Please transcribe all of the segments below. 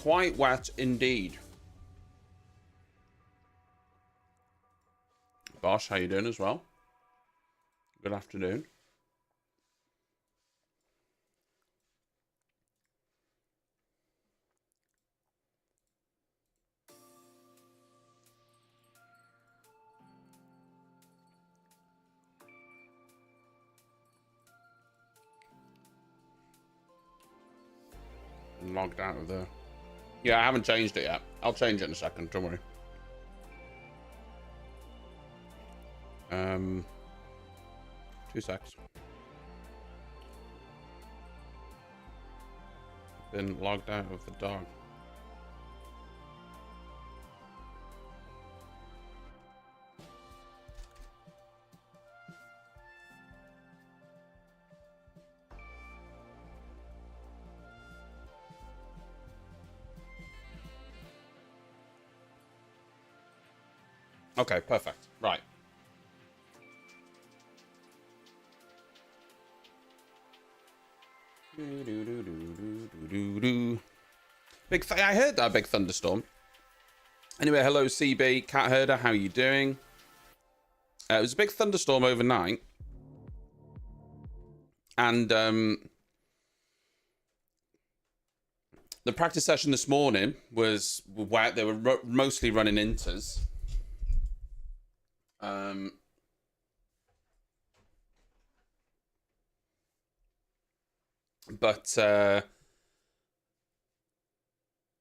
quite wet indeed. Bosh, how you doing as well? Good afternoon. I'm logged out of there. Yeah, I haven't changed it yet. I'll change it in a second, don't worry. 2 secs. Been logged out of the dog. Okay, perfect. Right. I heard that big thunderstorm. Anyway, hello CB, Cat Herder, how you doing? It was a big thunderstorm overnight. And the practice session this morning was wet. They were mostly running inters. But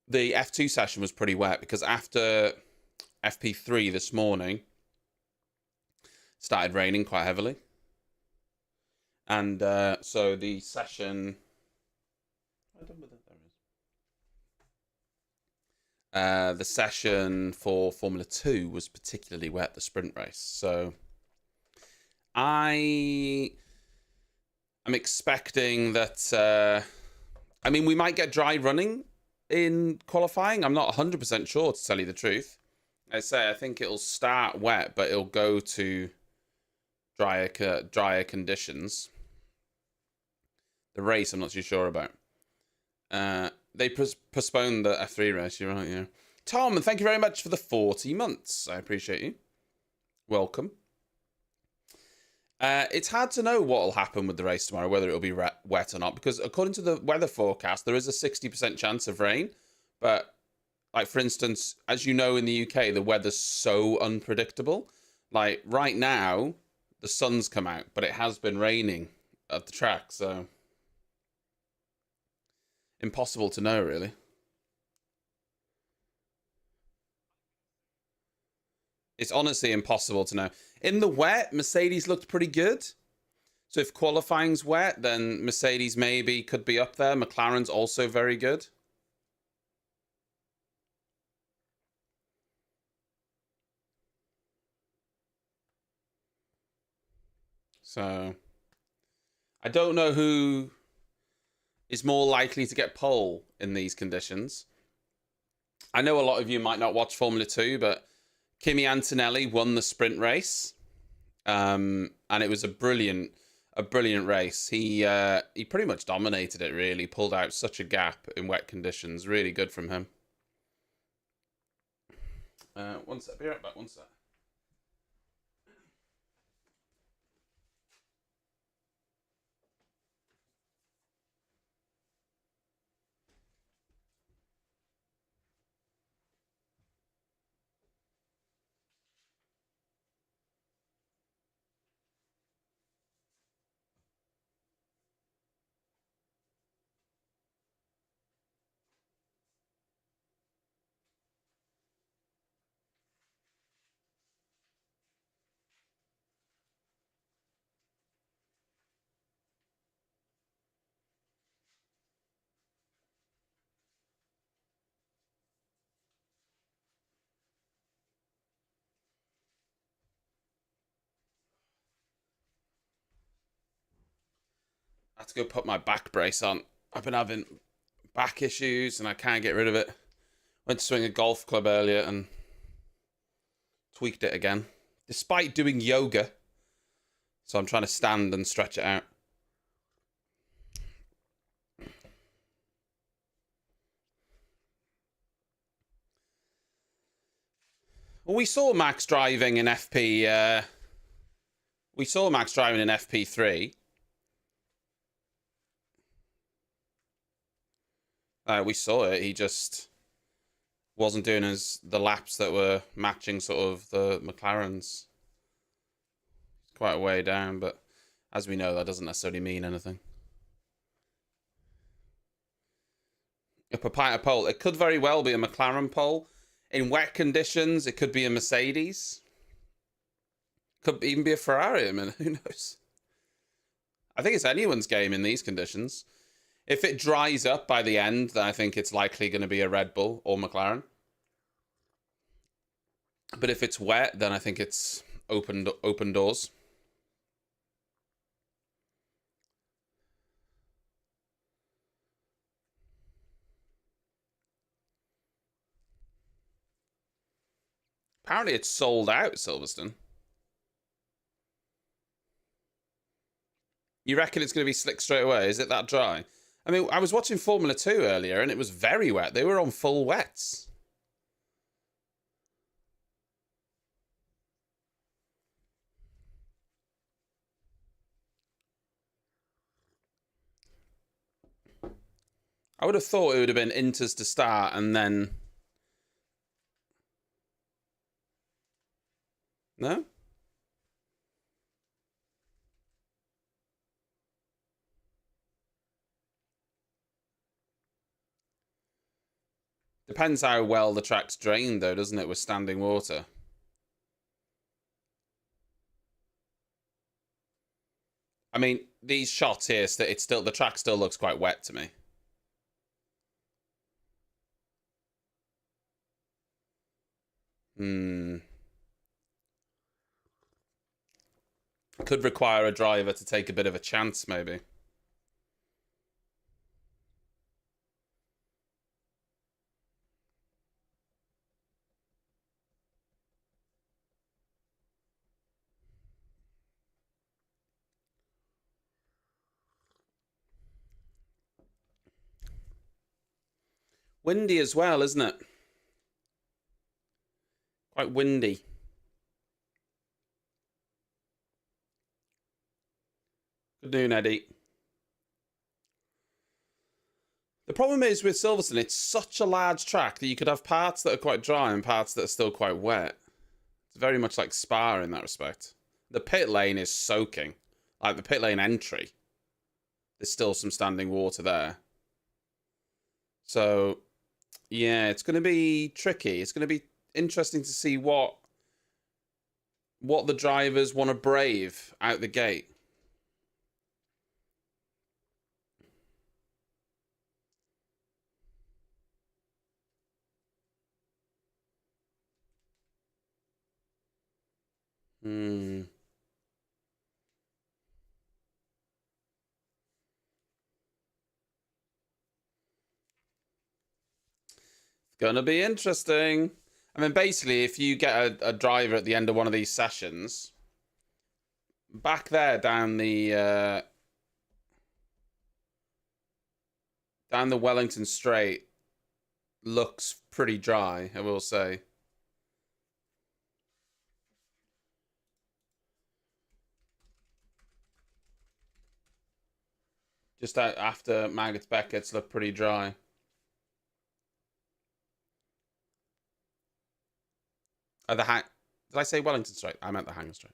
the F2 session was pretty wet because after FP3 this morning, it started raining quite heavily. And so the session... the session for Formula 2 was particularly wet, the sprint race. So I am expecting that... I mean, we might get dry running in qualifying. I'm not 100% sure, to tell you the truth. I think it'll start wet, but it'll go to drier conditions. The race, I'm not too sure about. They postponed the F3 race, you're right, yeah. Tom, and thank you very much for the 40 months. I appreciate you. Welcome. It's hard to know what will happen with the race tomorrow, whether it'll be wet or not, because according to the weather forecast, there is a 60% chance of rain. But, like, for instance, as you know, in the UK, the weather's so unpredictable. Like, right now, the sun's come out, but it has been raining at the track, so... impossible to know, really. It's honestly impossible to know. In the wet, Mercedes looked pretty good. So if qualifying's wet, then Mercedes maybe could be up there. McLaren's also very good. So I don't know who is more likely to get pole in these conditions. I know a lot of you might not watch Formula 2, but Kimi Antonelli won the sprint race. And it was a brilliant race. He pretty much dominated it, really. Pulled out such a gap in wet conditions. Really good from him. One sec. Be right back. One sec. I had to go put my back brace on. I've been having back issues and I can't get rid of it. Went to swing a golf club earlier and tweaked it again, despite doing yoga. So I'm trying to stand and stretch it out. Well, we saw Max driving in FP. We saw Max driving in FP3. We saw it. He just wasn't doing the laps that were matching sort of the McLarens. Quite a way down, but as we know, that doesn't necessarily mean anything. A Papaya pole. It could very well be a McLaren pole. In wet conditions, it could be a Mercedes. Could even be a Ferrari. I mean, who knows? I think it's anyone's game in these conditions. If it dries up by the end, then I think it's likely going to be a Red Bull or McLaren. But if it's wet, then I think it's open doors. Apparently it's sold out, Silverstone. You reckon it's going to be slick straight away? Is it that dry? I mean, I was watching Formula 2 earlier and it was very wet. They were on full wets. I would have thought it would have been Inters to start and then... No? Depends how well the track's drained, though, doesn't it, with standing water? I mean, these shots here, the track still looks quite wet to me. Could require a driver to take a bit of a chance, maybe. Windy as well, isn't it? Quite windy. Good noon, Eddie. The problem is with Silverstone, it's such a large track that you could have parts that are quite dry and parts that are still quite wet. It's very much like Spa in that respect. The pit lane is soaking. Like the pit lane entry. There's still some standing water there. So, yeah, it's going to be tricky. It's going to be interesting to see what the drivers want to brave out the gate. Gonna be interesting. I mean, basically, if you get a driver at the end of one of these sessions, back there down the Wellington Straight looks pretty dry, I will say. Just out after Maggots Beckett's look pretty dry. Did I say Wellington Straight? I meant the Hangar Straight.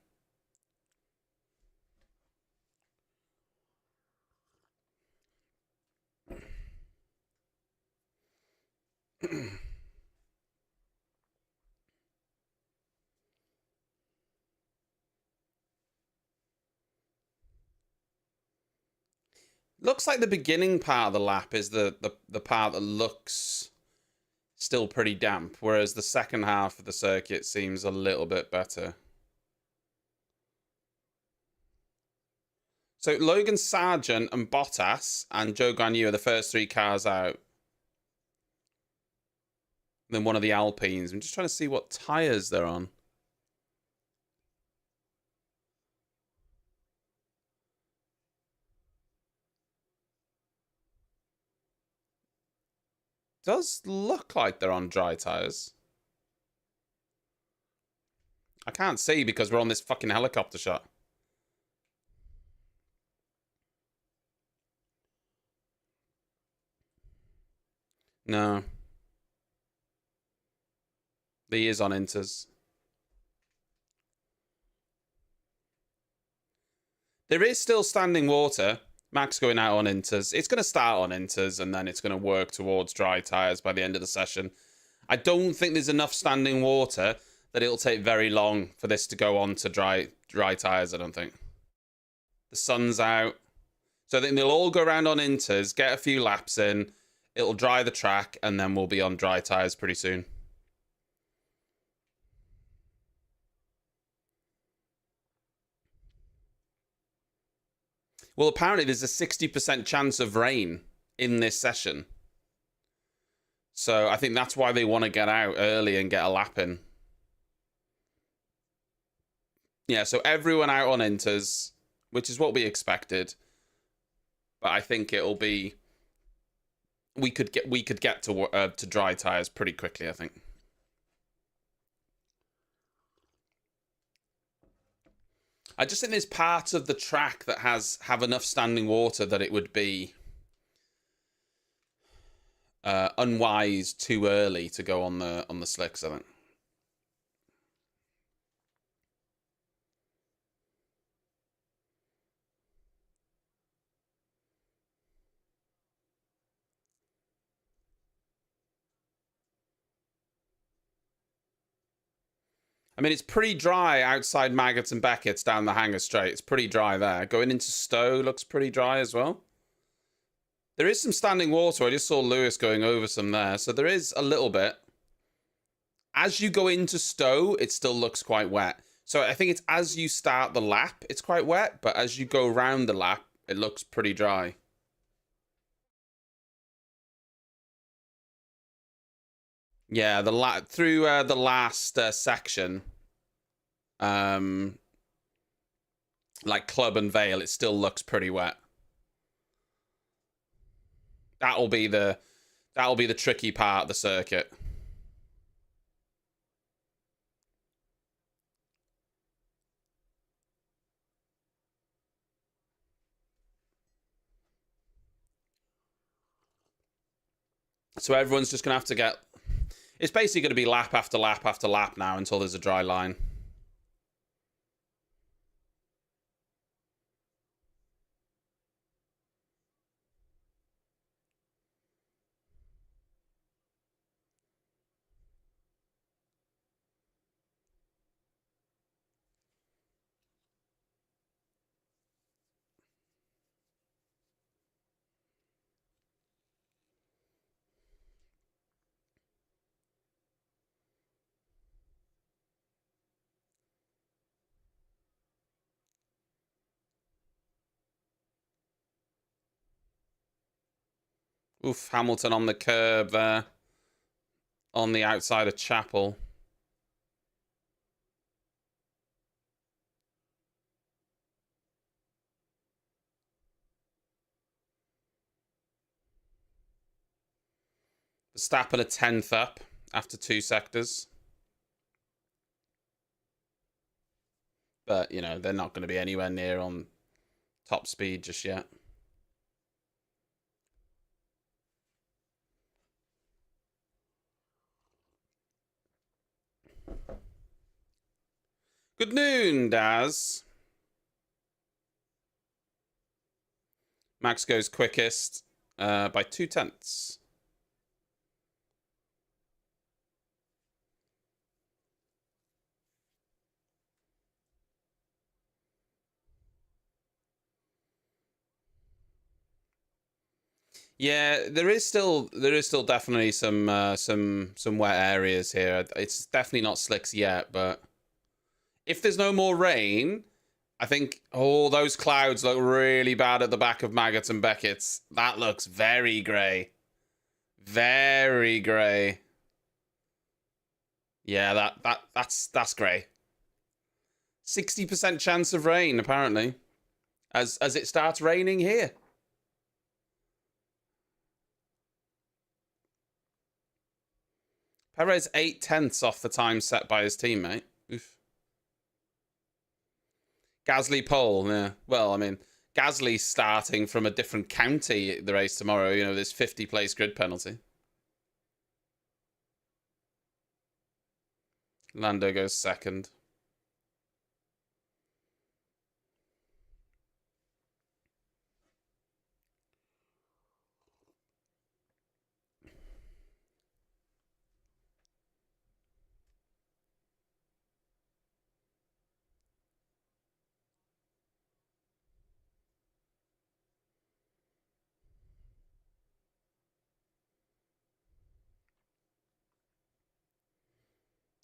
Looks like the beginning part of the lap is the part that looks still pretty damp, whereas the second half of the circuit seems a little bit better. So Logan Sargent and Bottas and Joe Guanyu are the first three cars out. Then one of the Alpines. I'm just trying to see what tyres they're on. Does look like they're on dry tyres. I can't see because we're on this fucking helicopter shot. No. He is on inters. There is still standing water. Max going out on inters. It's going to start on inters and then it's going to work towards dry tyres by the end of the session. I don't think there's enough standing water that it'll take very long for this to go on to dry tyres, I don't think. The sun's out. So I think they'll all go around on inters, get a few laps in, it'll dry the track, and then we'll be on dry tyres pretty soon. Well, apparently there's a 60% chance of rain in this session. So I think that's why they want to get out early and get a lap in. Yeah, so everyone out on inters, which is what we expected. But I think it'll be we could get to dry tires pretty quickly, I think. I just think there's parts of the track that have enough standing water that it would be unwise too early to go on the slicks, I think. I mean, it's pretty dry outside Maggots and Beckett's down the Hanger Straight. It's pretty dry there. Going into Stowe looks pretty dry as well. There is some standing water. I just saw Lewis going over some there. So there is a little bit. As you go into Stowe, it still looks quite wet. So I think it's as you start the lap, it's quite wet. But as you go around the lap, it looks pretty dry. Yeah, through the last section, like Club and Vale, it still looks pretty wet. That'll be the tricky part of the circuit. So everyone's just gonna have to get. It's basically going to be lap after lap after lap now until there's a dry line. Oof, Hamilton on the curb there. On the outside of Chapel. Verstappen a 10th up after 2 sectors. But, you know, they're not going to be anywhere near on top speed just yet. Good noon, Daz. Max goes quickest by 0.2. Yeah, there is still definitely some wet areas here. It's definitely not slicks yet, but if there's no more rain, I think those clouds look really bad at the back of Maggots and Beckett's. That looks very grey. Very grey. Yeah, that's grey. 60% chance of rain, apparently. As it starts raining here. Perez 0.8 off the time set by his teammate. Oof. Gasly pole, yeah. Well, I mean, Gasly's starting from a different county the race tomorrow. You know, this 50-place grid penalty. Lando goes second.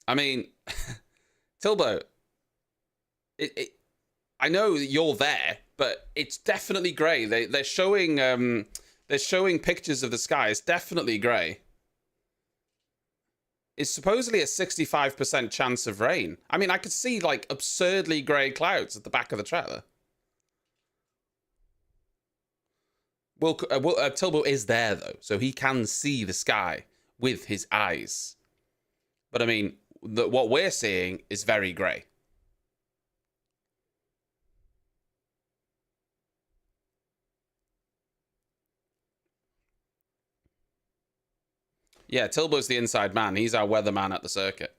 I mean, Tilbo, I know you're there, but it's definitely grey. They're showing pictures of the sky. It's definitely grey. It's supposedly a 65% chance of rain. I mean, I could see like absurdly grey clouds at the back of the track there. Tilbo is there though, so he can see the sky with his eyes. But I mean, what we're seeing is very grey. Yeah, Tilbo's the inside man. He's our weatherman at the circuit.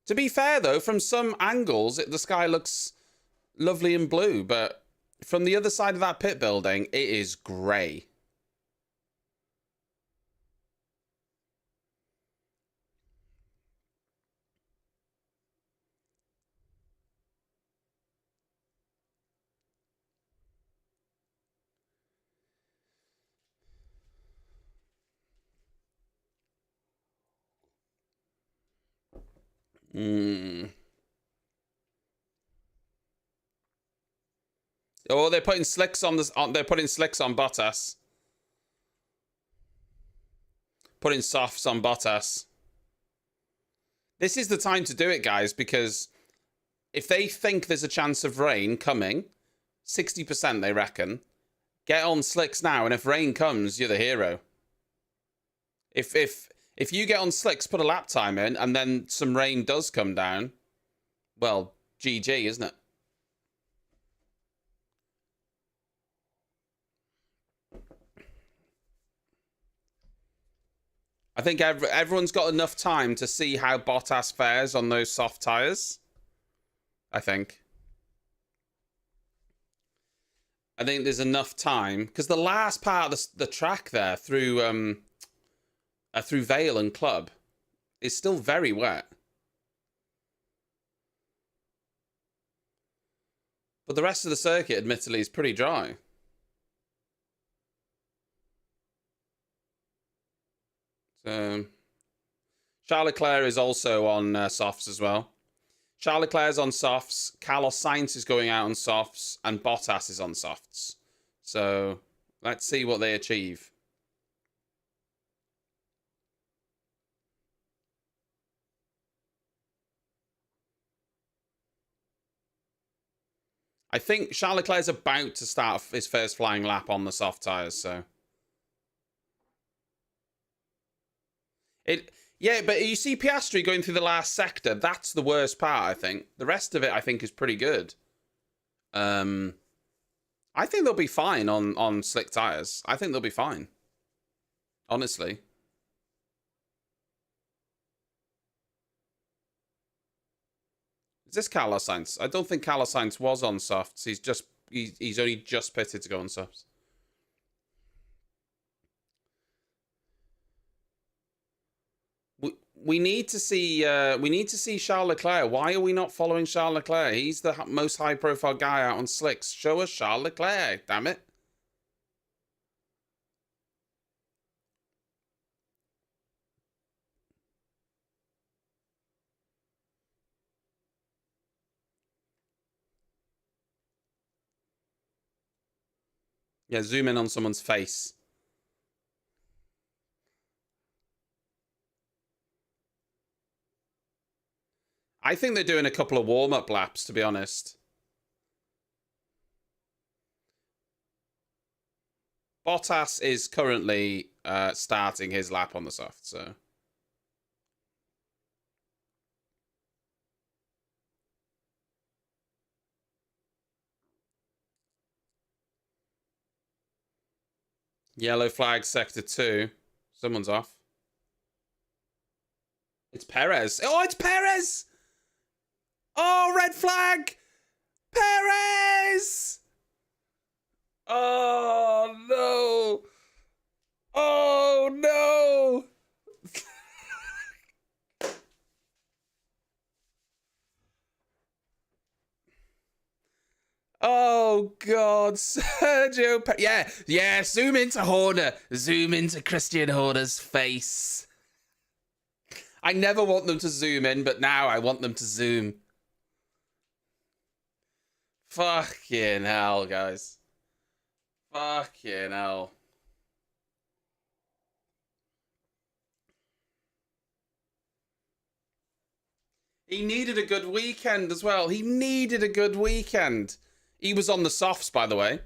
To be fair, though, from some angles, the sky looks lovely and blue, but from the other side of that pit building, it is grey. Oh, they're putting slicks on this. They're putting slicks on Bottas. Putting softs on Bottas. This is the time to do it, guys, because if they think there's a chance of rain coming, 60% they reckon, get on slicks now, and if rain comes, you're the hero. If you get on slicks, put a lap time in, and then some rain does come down, well, GG, isn't it? I think everyone's got enough time to see how Bottas fares on those soft tyres. I think there's enough time because the last part of the track there through Vale and Club is still very wet. But the rest of the circuit, admittedly, is pretty dry. So, Charles Leclerc is also on softs as well. Charles Leclerc's on softs. Carlos Sainz is going out on softs, and Bottas is on softs. So, let's see what they achieve. I think Charles Leclerc's about to start his first flying lap on the soft tyres, so... Yeah, but you see Piastri going through the last sector. That's the worst part, I think. The rest of it, I think, is pretty good. I think they'll be fine on slick tyres. I think they'll be fine. Honestly. Is this Carlos Sainz? I don't think Carlos Sainz was on softs. He's only just pitted to go on softs. We need to see Charles Leclerc. Why are we not following Charles Leclerc? He's the most high-profile guy out on slicks. Show us Charles Leclerc, damn it. Yeah, zoom in on someone's face. I think they're doing a couple of warm-up laps, to be honest. Bottas is currently starting his lap on the soft, so... Yellow flag, sector 2. Someone's off. It's Perez. Oh, it's Perez! Oh, red flag! Perez! Oh, no! Oh, no! Oh, God. Sergio Perez. Yeah, zoom into Horner. Zoom into Christian Horner's face. I never want them to zoom in, but now I want them to zoom. Fucking hell, guys. Fucking hell. He needed a good weekend as well. He needed a good weekend. He was on the softs, by the way.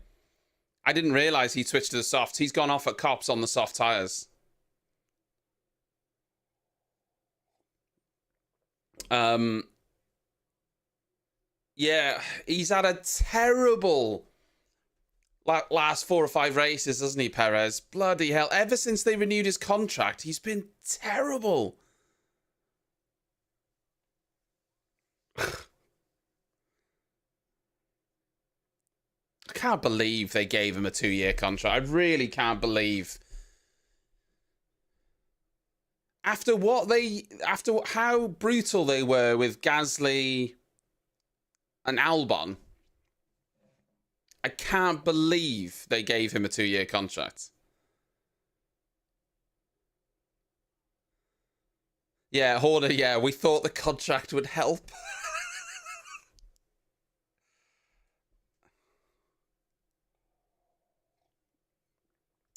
I didn't realise he switched to the softs. He's gone off at Cops on the soft tyres. Yeah, he's had a terrible last 4 or 5 races, hasn't he, Perez? Bloody hell. Ever since they renewed his contract, he's been terrible. I can't believe they gave him a 2-year contract. I really can't believe. After how brutal they were with Gasly and Albon, I can't believe they gave him a 2-year contract. Yeah, Horner, yeah, we thought the contract would help.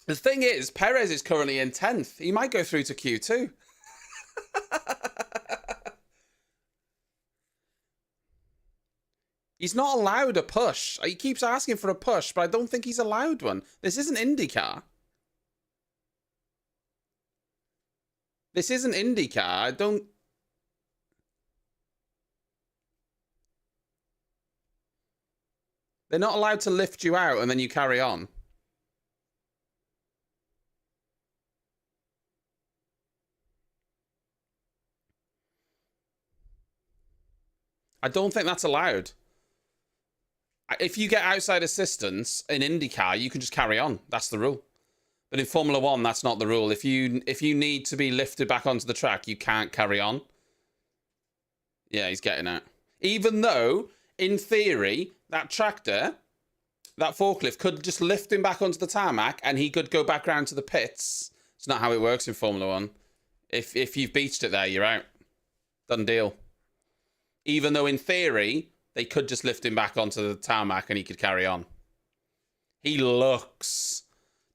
The thing is, Perez is currently in 10th. He might go through to Q2. He's not allowed a push. He keeps asking for a push, but I don't think he's allowed one. This isn't IndyCar. This isn't IndyCar. I don't... They're not allowed to lift you out and then you carry on. I don't think that's allowed. If you get outside assistance in IndyCar, you can just carry on. That's the rule. But in Formula 1, that's not the rule. If you need to be lifted back onto the track, you can't carry on. Yeah, he's getting out. Even though, in theory, that tractor, that forklift, could just lift him back onto the tarmac and he could go back round to the pits. It's not how it works in Formula 1. If you've beached it there, you're out. Done deal. Even though, in theory, they could just lift him back onto the tarmac and he could carry on. He looks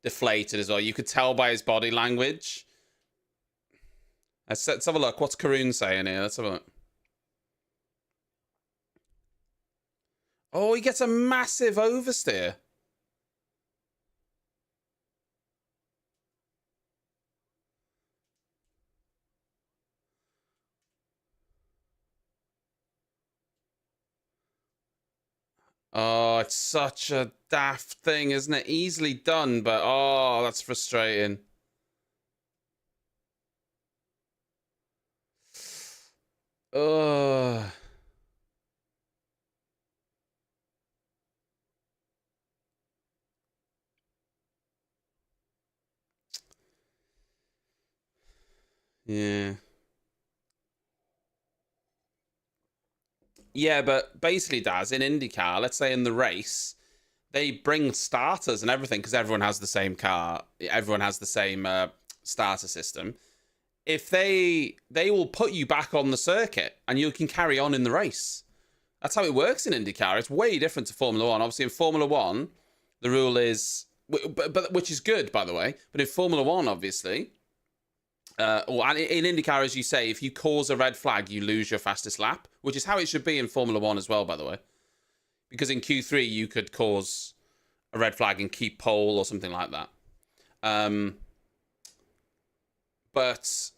deflated as well. You could tell by his body language. Let's have a look. What's Karun saying here? Let's have a look. Oh, he gets a massive oversteer. Oh, it's such a daft thing, isn't it? Easily done, but oh, that's frustrating. Ugh. Yeah. Yeah, but basically, Daz, in IndyCar, let's say in the race, they bring starters and everything because everyone has the same car. Everyone has the same starter system. If they will put you back on the circuit and you can carry on in the race. That's how it works in IndyCar. It's way different to Formula 1. Obviously, in Formula 1, the rule is, but which is good, by the way. But in Formula 1, obviously, or in IndyCar, as you say, if you cause a red flag, you lose your fastest lap, which is how it should be in Formula 1 as well, by the way. Because in Q3, you could cause a red flag and keep pole or something like that. But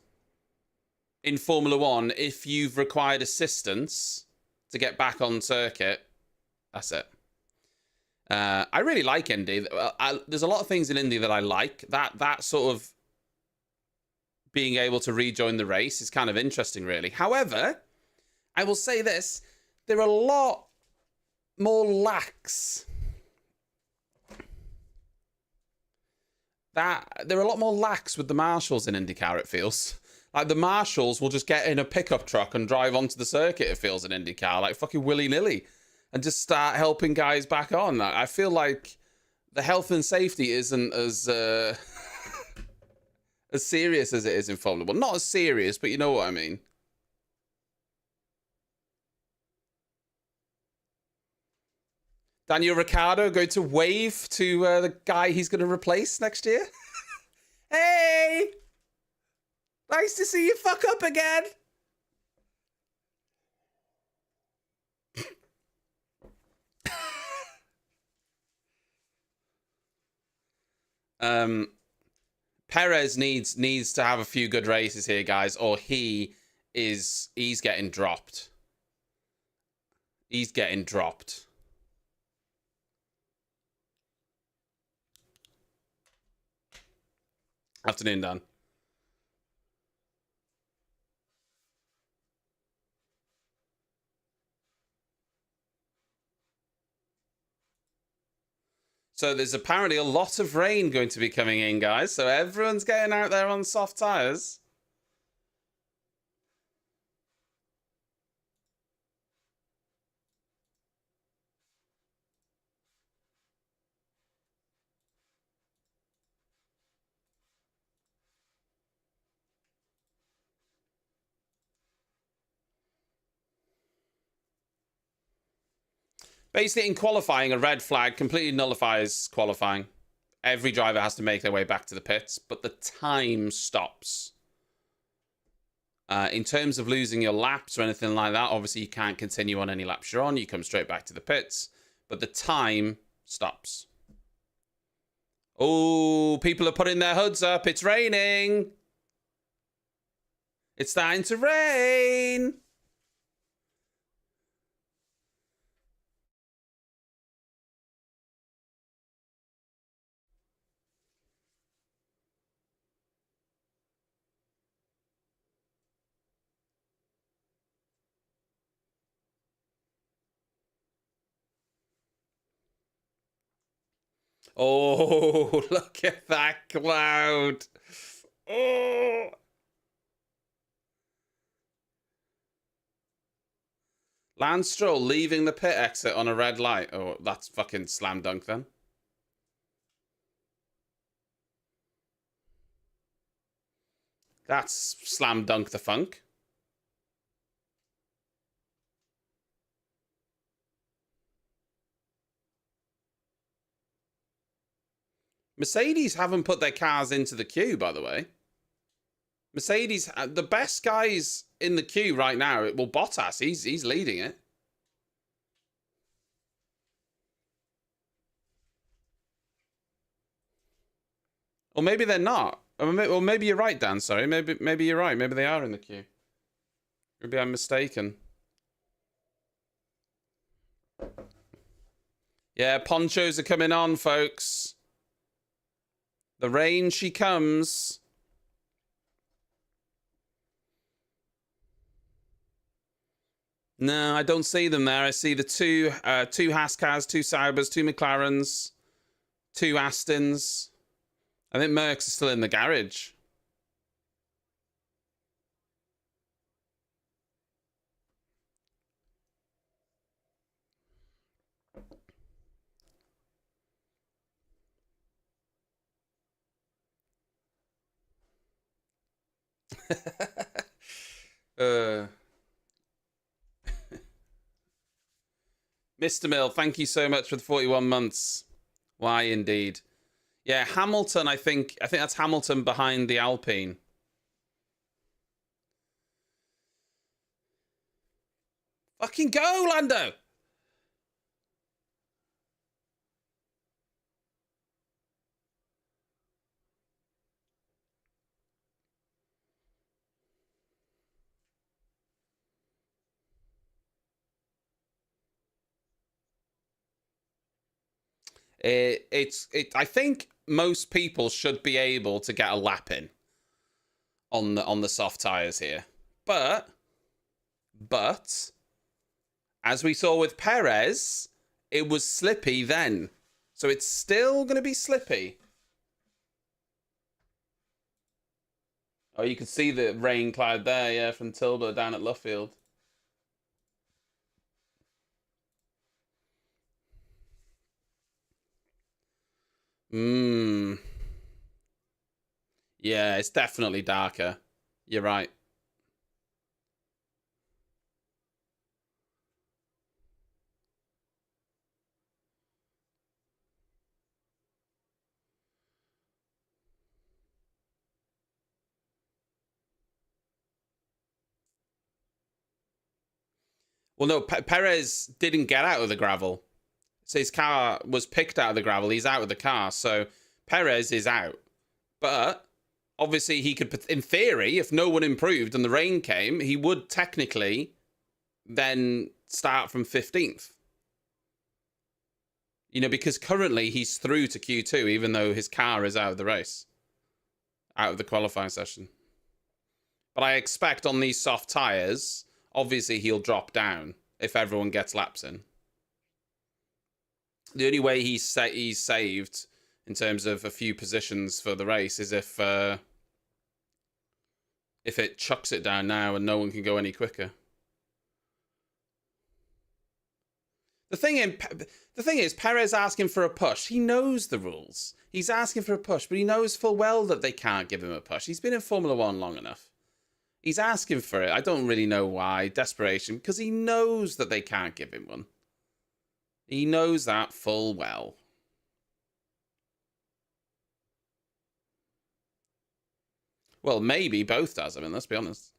in Formula 1, if you've required assistance to get back on circuit, that's it. I really like Indy. There's a lot of things in Indy that I like. That sort of being able to rejoin the race is kind of interesting, really. However, I will say this: there are a lot more lax. There are a lot more lax with the marshals in IndyCar. It feels like the marshals will just get in a pickup truck and drive onto the circuit. It feels in IndyCar like fucking willy nilly, and just start helping guys back on. I feel like the health and safety isn't as as serious as it is in Formula One. Not as serious, but you know what I mean. Daniel Ricciardo going to wave to the guy he's going to replace next year. Hey! Nice to see you fuck up again. Perez needs to have a few good races here, guys, or he's getting dropped. He's getting dropped. Afternoon, Dan. So there's apparently a lot of rain going to be coming in, guys. So everyone's getting out there on soft tires. Basically, in qualifying, a red flag completely nullifies qualifying. Every driver has to make their way back to the pits, but the time stops. In terms of losing your laps or anything like that, obviously you can't continue on any laps you're on. You come straight back to the pits, but the time stops. Oh, people are putting their hoods up. It's raining. It's starting to rain. Oh, look at that cloud. Oh. Lance Stroll leaving the pit exit on a red light. Oh, that's fucking slam dunk then. That's slam dunk the funk. Mercedes haven't put their cars into the queue, by the way. Mercedes, the best guys in the queue right now, well, Bottas, he's leading it. Or maybe they're not. Or maybe you're right, Dan. Sorry, maybe you're right. Maybe they are in the queue. Maybe I'm mistaken. Yeah, ponchos are coming on, folks. The rain, she comes. No, I don't see them there. I see the two Haas cars, two Saubers, two McLarens, two Astons. I think Merckx is still in the garage. Mr. Mill, thank you so much for the 41 months. Why, indeed. Yeah, Hamilton, I think that's Hamilton behind the Alpine. Fucking go, Lando! I think most people should be able to get a lap in on the soft tires here, but as we saw with Perez, it was slippy then, so it's still going to be slippy. Oh, you can see the rain cloud there, yeah, from Tilburg down at Luffield. Yeah, it's definitely darker. You're right. Well, no, Perez didn't get out of the gravel. So his car was picked out of the gravel. He's out of the car. So Perez is out. But obviously, he could, in theory, if no one improved and the rain came, he would technically then start from 15th. You know, because currently he's through to Q2, even though his car is out of the race, out of the qualifying session. But I expect on these soft tyres, obviously he'll drop down if everyone gets laps in. The only way he's saved in terms of a few positions for the race is if it chucks it down now and no one can go any quicker. The thing is, Perez asking for a push. He knows the rules. He's asking for a push, but he knows full well that they can't give him a push. He's been in Formula 1 long enough. He's asking for it. I don't really know why. Desperation, because he knows that they can't give him one. He knows that full well. Well, maybe both does. I mean, let's be honest.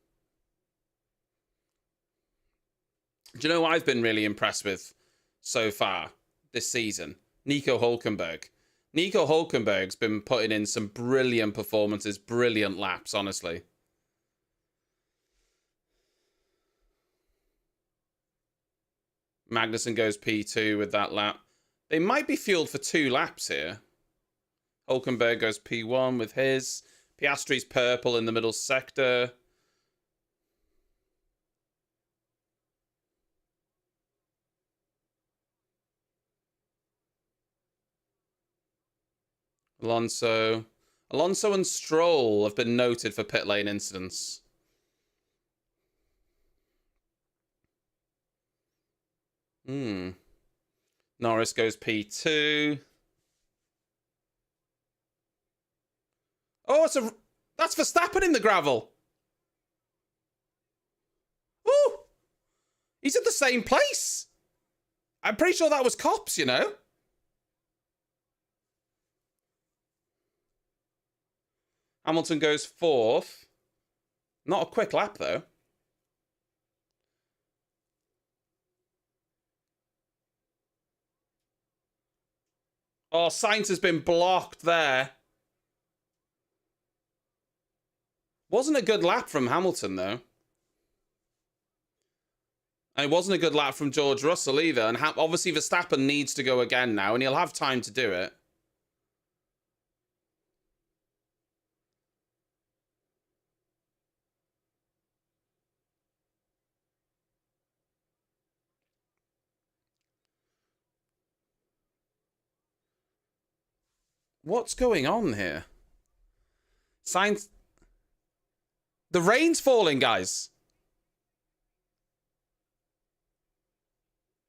Do you know what I've been really impressed with so far this season? Nico Hülkenberg. Nico Hülkenberg's been putting in some brilliant performances, brilliant laps, honestly. Magnussen goes P2 with that lap. They might be fueled for 2 laps here. Hülkenberg goes P1 with his. Piastri's purple in the middle sector. Alonso and Stroll have been noted for pit lane incidents. Norris goes P2. Oh, that's Verstappen in the gravel. Ooh! He's at the same place. I'm pretty sure that was cops, you know? Hamilton goes 4th. Not a quick lap, though. Oh, Sainz has been blocked there. Wasn't a good lap from Hamilton, though. And it wasn't a good lap from George Russell either. And obviously Verstappen needs to go again now, and he'll have time to do it. What's going on here? Sainz... The rain's falling, guys.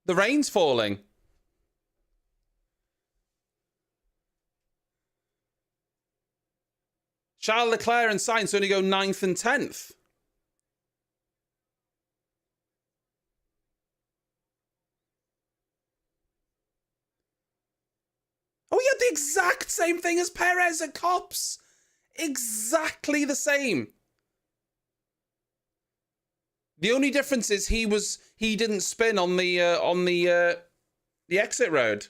The rain's falling. Charles Leclerc and Sainz only go 9th and 10th. Oh, he had the exact same thing as Perez at Cops. Exactly the same. The only difference is he didn't spin on the exit road.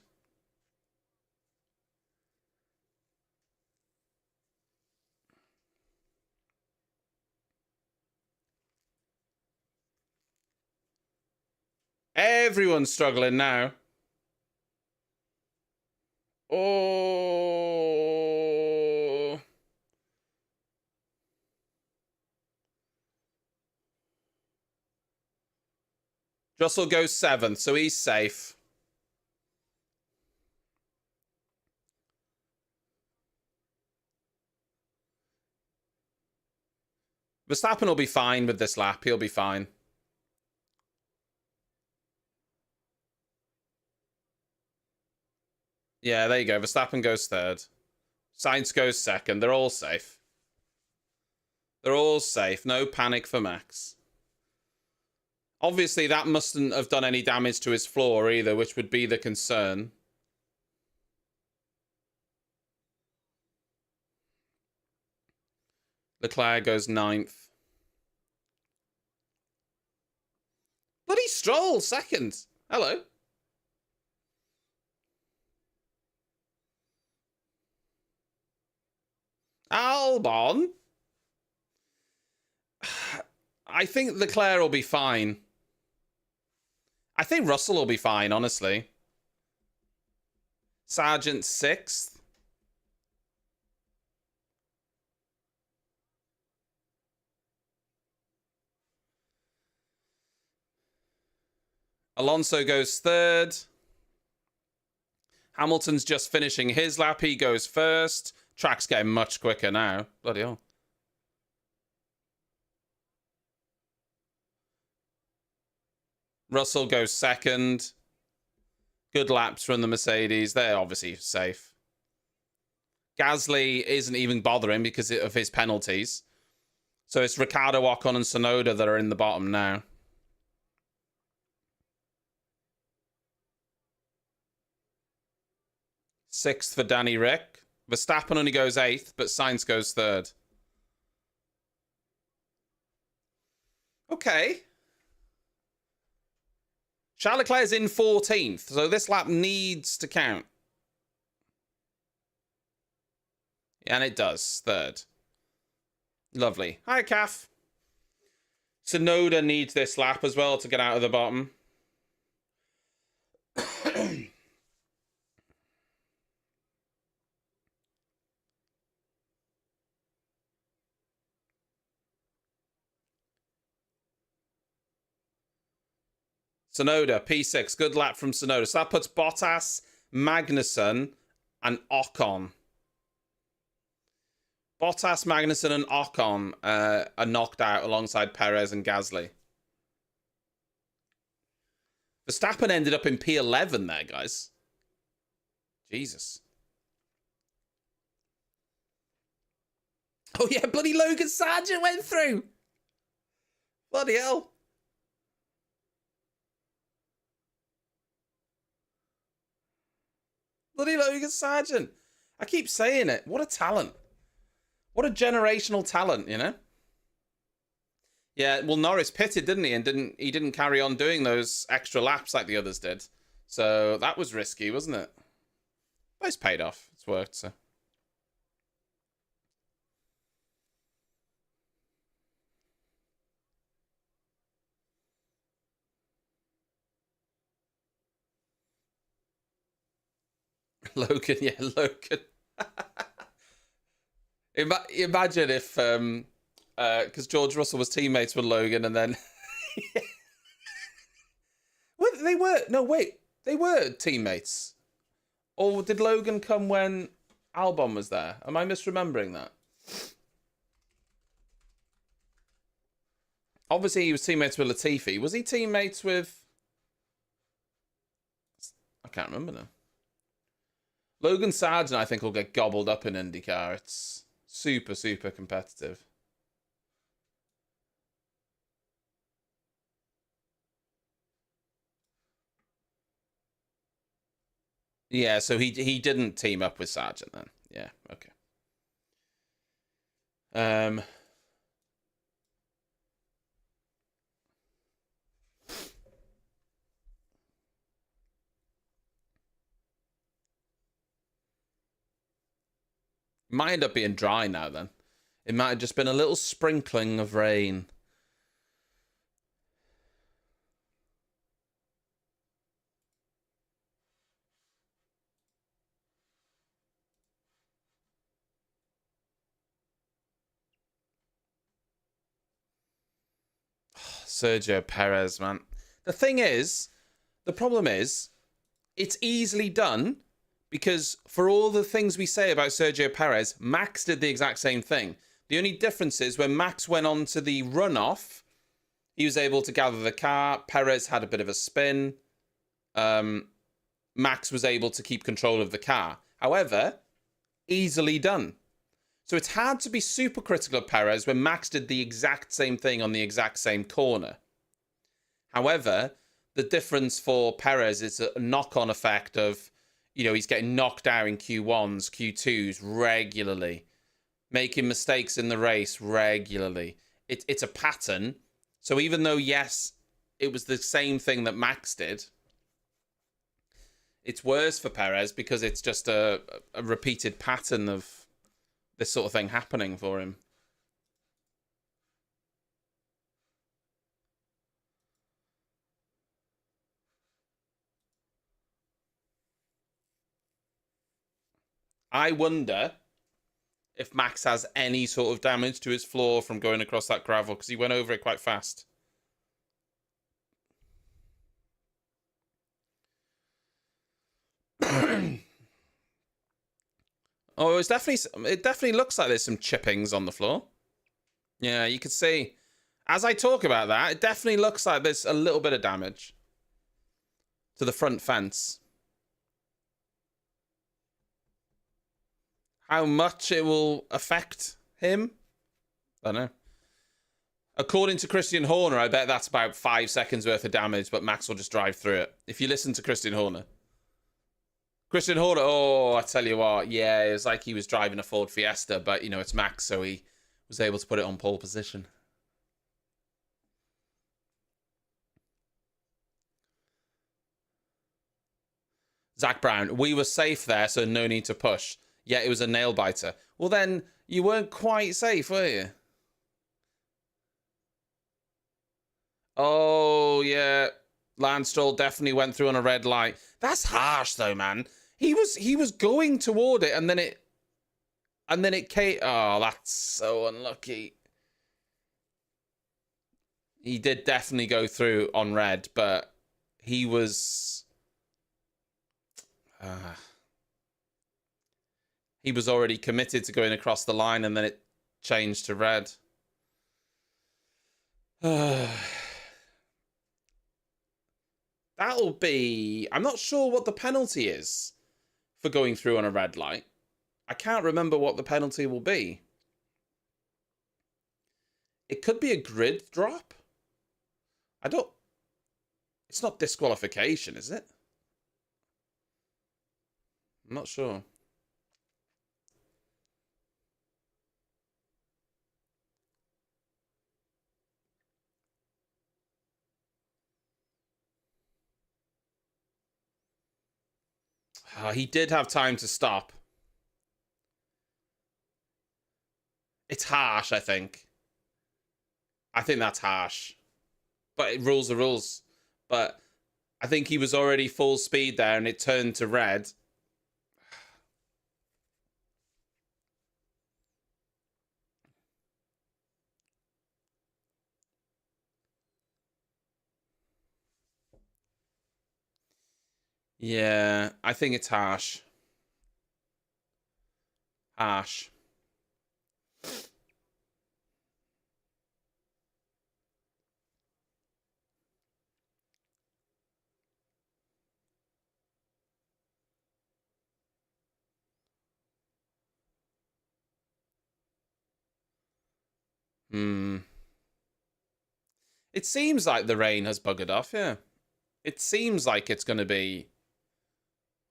Everyone's struggling now. Oh. Russell goes 7th, so he's safe. Verstappen will be fine with this lap. He'll be fine. Yeah, there you go. Verstappen goes 3rd. Sainz goes 2nd. They're all safe. They're all safe. No panic for Max. Obviously, that mustn't have done any damage to his floor either, which would be the concern. Leclerc goes 9th. Bloody Stroll, 2nd. Hello. Albon. I think Leclerc will be fine. I think Russell will be fine, honestly. Sargent 6th. Alonso goes 3rd. Hamilton's just finishing his lap. He goes 1st. Track's getting much quicker now. Bloody hell. Russell goes 2nd. Good laps from the Mercedes. They're obviously safe. Gasly isn't even bothering because of his penalties. So it's Ricciardo, Ocon, and Tsunoda that are in the bottom now. Sixth for Danny Rick. Verstappen only goes 8th, but Sainz goes 3rd. Okay. Charles Leclerc's in 14th, so this lap needs to count. And it does. 3rd. Lovely. Hi, Calf. Tsunoda needs this lap as well to get out of the bottom. Tsunoda, P6. Good lap from Tsunoda. So that puts Bottas, Magnussen, and Ocon. Bottas, Magnussen, and Ocon are knocked out alongside Perez and Gasly. Verstappen ended up in P11 there, guys. Jesus. Oh, yeah, bloody Logan Sargent went through. Bloody hell. Bloody Logan Sargent. I keep saying it. What a talent. What a generational talent, you know? Yeah, well, Norris pitted, didn't he? And he didn't carry on doing those extra laps like the others did. So that was risky, wasn't it? But it's paid off. It's worked, so. Logan, yeah, Logan. Imagine if, because George Russell was teammates with Logan, and then well, they were teammates, or did Logan come when Albon was there? Am I misremembering that? Obviously, he was teammates with Latifi. Was he teammates with? I can't remember now. Logan Sargent, I think, will get gobbled up in IndyCar. It's super, super competitive. Yeah, so he didn't team up with Sargent then. Yeah, okay. Might end up being dry now then. It might have just been a little sprinkling of rain. Sergio Perez, man. The thing is, the problem is, it's easily done because for all the things we say about Sergio Perez, Max did the exact same thing. The only difference is when Max went on to the runoff, he was able to gather the car. Perez had a bit of a spin. Max was able to keep control of the car. However, easily done. So it's hard to be super critical of Perez when Max did the exact same thing on the exact same corner. However, the difference for Perez is a knock-on effect of, he's getting knocked out in Q1s, Q2s regularly, making mistakes in the race regularly. It's a pattern. So even though, yes, it was the same thing that Max did, it's worse for Perez because it's just a repeated pattern of this sort of thing happening for him. I wonder if Max has any sort of damage to his floor from going across that gravel because he went over it quite fast. Oh, it definitely looks like there's some chippings on the floor. Yeah, you can see. As I talk about that, it definitely looks like there's a little bit of damage to the front fence. How much it will affect him? I don't know. According to Christian Horner, I bet that's about 5 seconds worth of damage, but Max will just drive through it. If you listen to Christian Horner. Christian Horner, I tell you what, yeah, it was like he was driving a Ford Fiesta, but, it's Max, so he was able to put it on pole position. Zach Brown, we were safe there, so no need to push. Yeah, it was a nail biter. Well, then, you weren't quite safe, were you? Oh, yeah. Lance Stroll definitely went through on a red light. That's harsh, though, man. He was going toward it, and then it came. Oh, that's so unlucky. He did definitely go through on red, but he was. He was already committed to going across the line, and then it changed to red. That'll be... I'm not sure what the penalty is for going through on a red light. I can't remember what the penalty will be. It could be a grid drop. I don't... It's not disqualification, is it? I'm not sure. He did have time to stop. It's harsh, I think. I think that's harsh. But rules are rules. But I think he was already full speed there and it turned to red. Yeah, I think it's harsh. Harsh. It seems like the rain has buggered off, yeah. It seems like it's going to be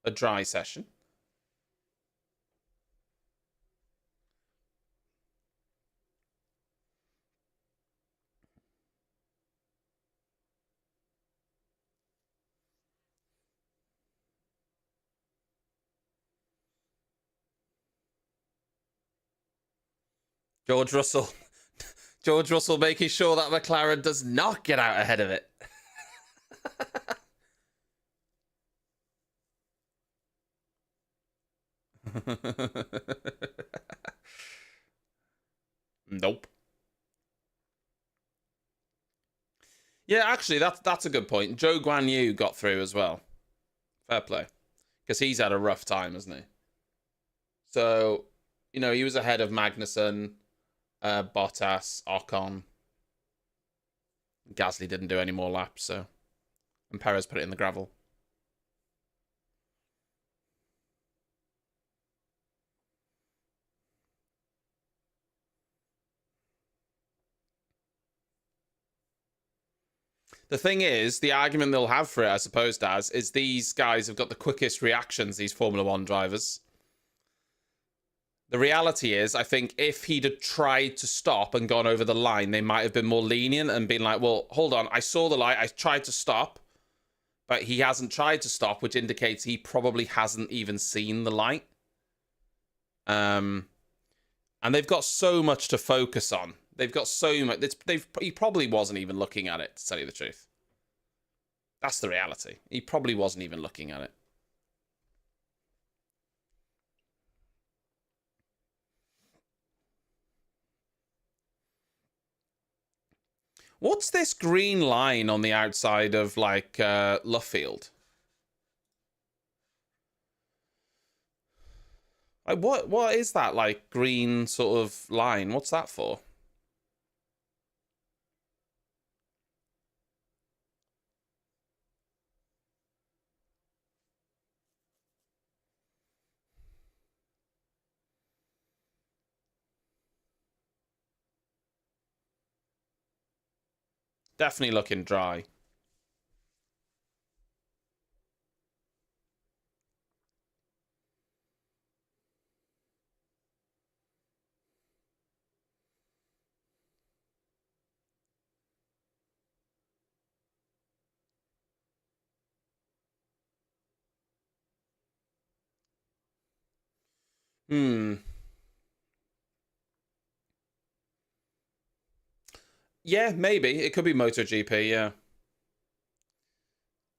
a dry session. George Russell. George Russell making sure that McLaren does not get out ahead of it. Nope. Yeah, actually, that's a good point. Zhou Guan Yu got through as well. Fair play, because he's had a rough time, hasn't he? So, he was ahead of Magnussen, Bottas, Ocon. Gasly didn't do any more laps, so and Perez put it in the gravel. The thing is, the argument they'll have for it, I suppose, Daz, is these guys have got the quickest reactions, these Formula One drivers. The reality is, I think if he'd have tried to stop and gone over the line, they might have been more lenient and been like, well, hold on, I saw the light, I tried to stop, but he hasn't tried to stop, which indicates he probably hasn't even seen the light. And they've got so much to focus on. They've got so much. He probably wasn't even looking at it, to tell you the truth. That's the reality. He probably wasn't even looking at it. What's this green line on the outside of, like, Luffield? Like, what is that, like, green sort of line? What's that for? Definitely looking dry. Hmm. Yeah, maybe. It could be MotoGP, yeah.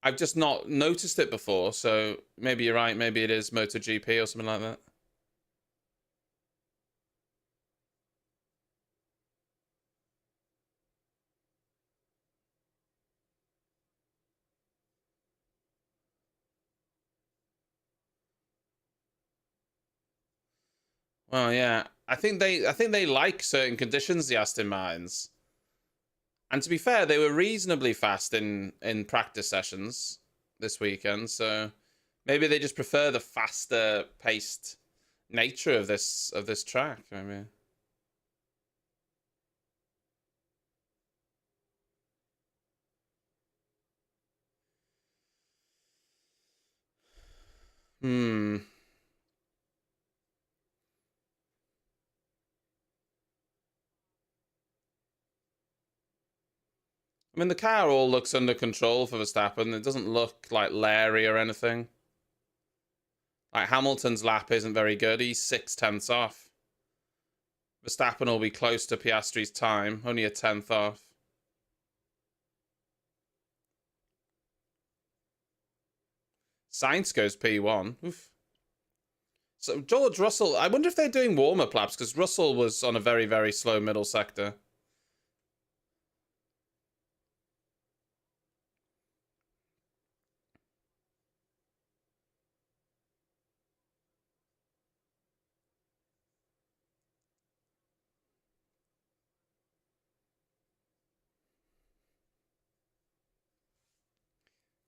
I've just not noticed it before, so maybe you're right. Maybe it is MotoGP or something like that. Well, yeah. I think they like certain conditions, the Aston Martins. And to be fair, they were reasonably fast in practice sessions this weekend, so maybe they just prefer the faster paced nature of this track. I mean, hmm. I mean, the car all looks under control for Verstappen. It doesn't look like Larry or anything. Like Hamilton's lap isn't very good. He's 6/10ths off. Verstappen will be close to Piastri's time, only a tenth off. Sainz goes P1. Oof. So George Russell, I wonder if they're doing warm-up laps because Russell was on a very, very slow middle sector.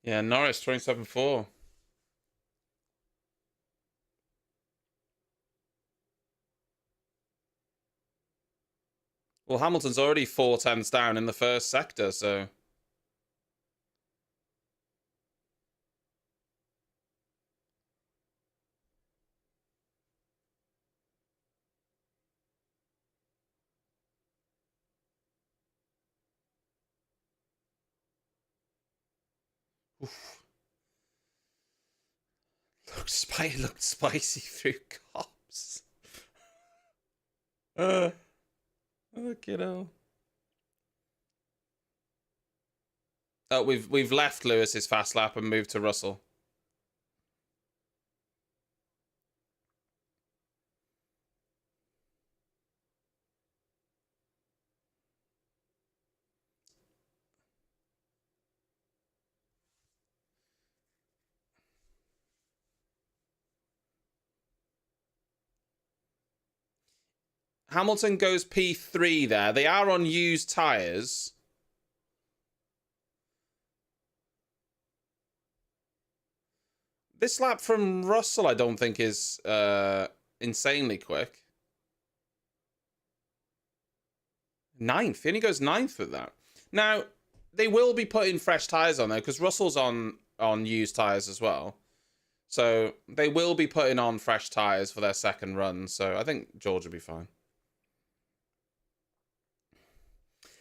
Yeah, Norris 27.4. Well, Hamilton's already 4/10ths down in the first sector, so oof. Looked spicy through cops. Uh, look, Oh, we've left Lewis's fast lap and moved to Russell. Hamilton goes P3 there. They are on used tyres. This lap from Russell, I don't think, is insanely quick. Ninth. He only goes ninth with that. Now, they will be putting fresh tyres on there because Russell's on used tyres as well. So they will be putting on fresh tyres for their second run. So I think George will be fine.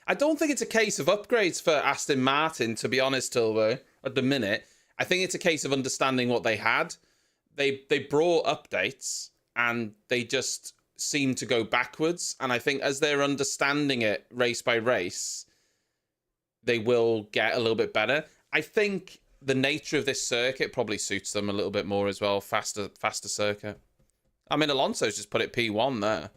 I don't think it's a case of upgrades for Aston Martin, to be honest, Tilbo, at the minute. I think it's a case of understanding what they had. They brought updates and they just seem to go backwards. And I think as they're understanding it race by race, they will get a little bit better. I think the nature of this circuit probably suits them a little bit more as well. Faster circuit. I mean, Alonso's just put it P1 there.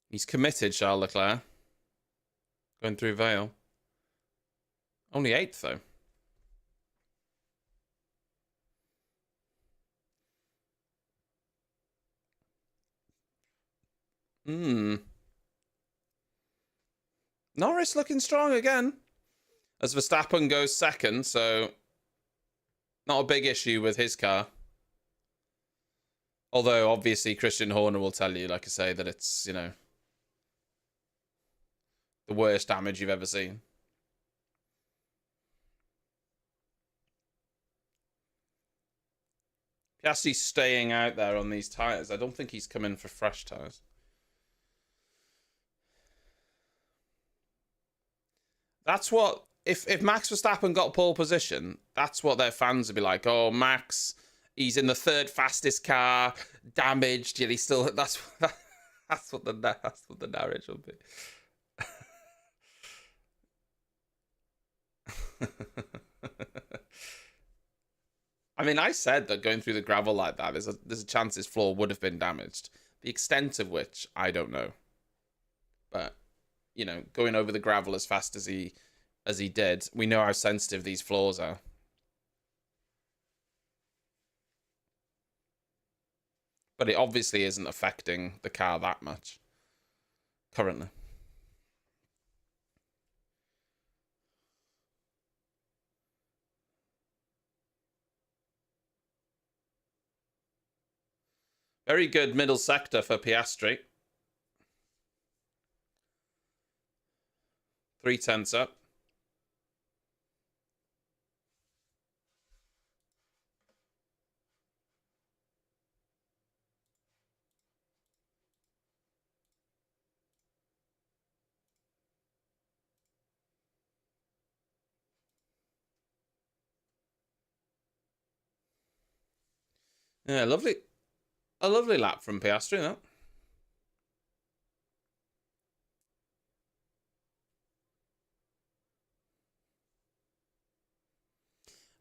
He's committed, Charles Leclerc. Going through Vale. Only 8th, though. Norris looking strong again. As Verstappen goes second, so not a big issue with his car. Although, obviously, Christian Horner will tell you, like I say, that it's, you know, the worst damage you've ever seen. Piastri's staying out there on these tyres. I don't think he's come in for fresh tyres. That's what... If Max Verstappen got pole position, that's what their fans would be like. Oh, Max, he's in the third fastest car, damaged, yet he's still... That's what the narrative will be. I mean, I said that going through the gravel like that, there's a chance his floor would have been damaged. The extent of which, I don't know. But, you know, going over the gravel as fast as he did, we know how sensitive these floors are. But it obviously isn't affecting the car that much currently. Very good middle sector for Piastri. 3/10 up. Yeah, lovely. A lovely lap from Piastri, that.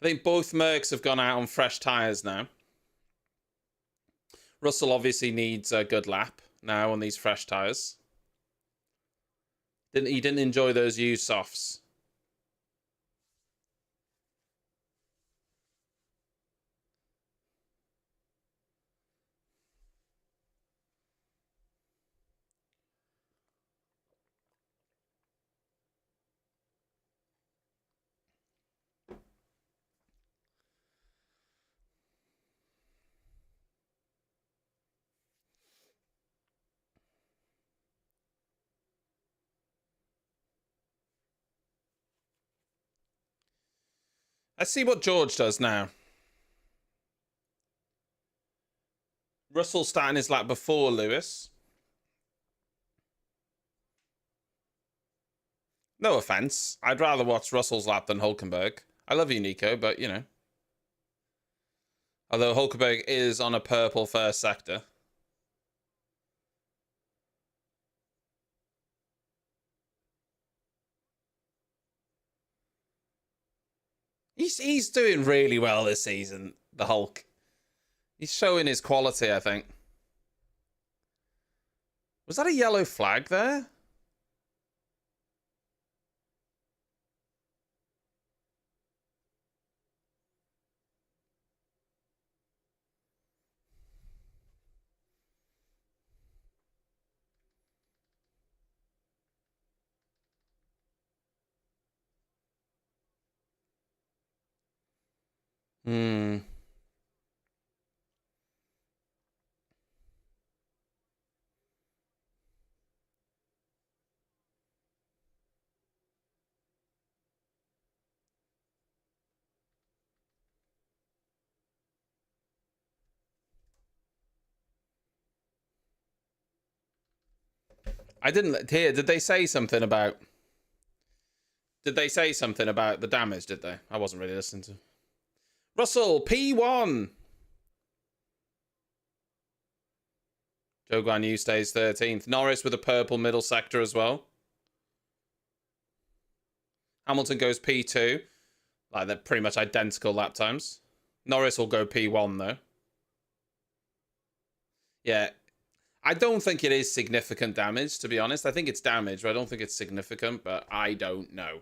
I think both Mercs have gone out on fresh tyres now. Russell obviously needs a good lap now on these fresh tyres. He didn't enjoy those used softs. Let's see what George does now. Russell starting his lap before Lewis. No offense. I'd rather watch Russell's lap than Hulkenberg. I love you, Nico, but, you know. Although Hulkenberg is on a purple first sector. He's doing really well this season. the Hulk. He's showing his quality, I think. Was that a yellow flag there? Hmm. I didn't hear. Did they say something about... Did they say something about the damage, did they? I wasn't really listening to... Russell, P1! Zhou Guanyu stays 13th. Norris with a purple middle sector as well. Hamilton goes P2. Like, they're pretty much identical lap times. Norris will go P1, though. Yeah. I don't think it is significant damage, to be honest. I think it's damage, but I don't think it's significant, but I don't know.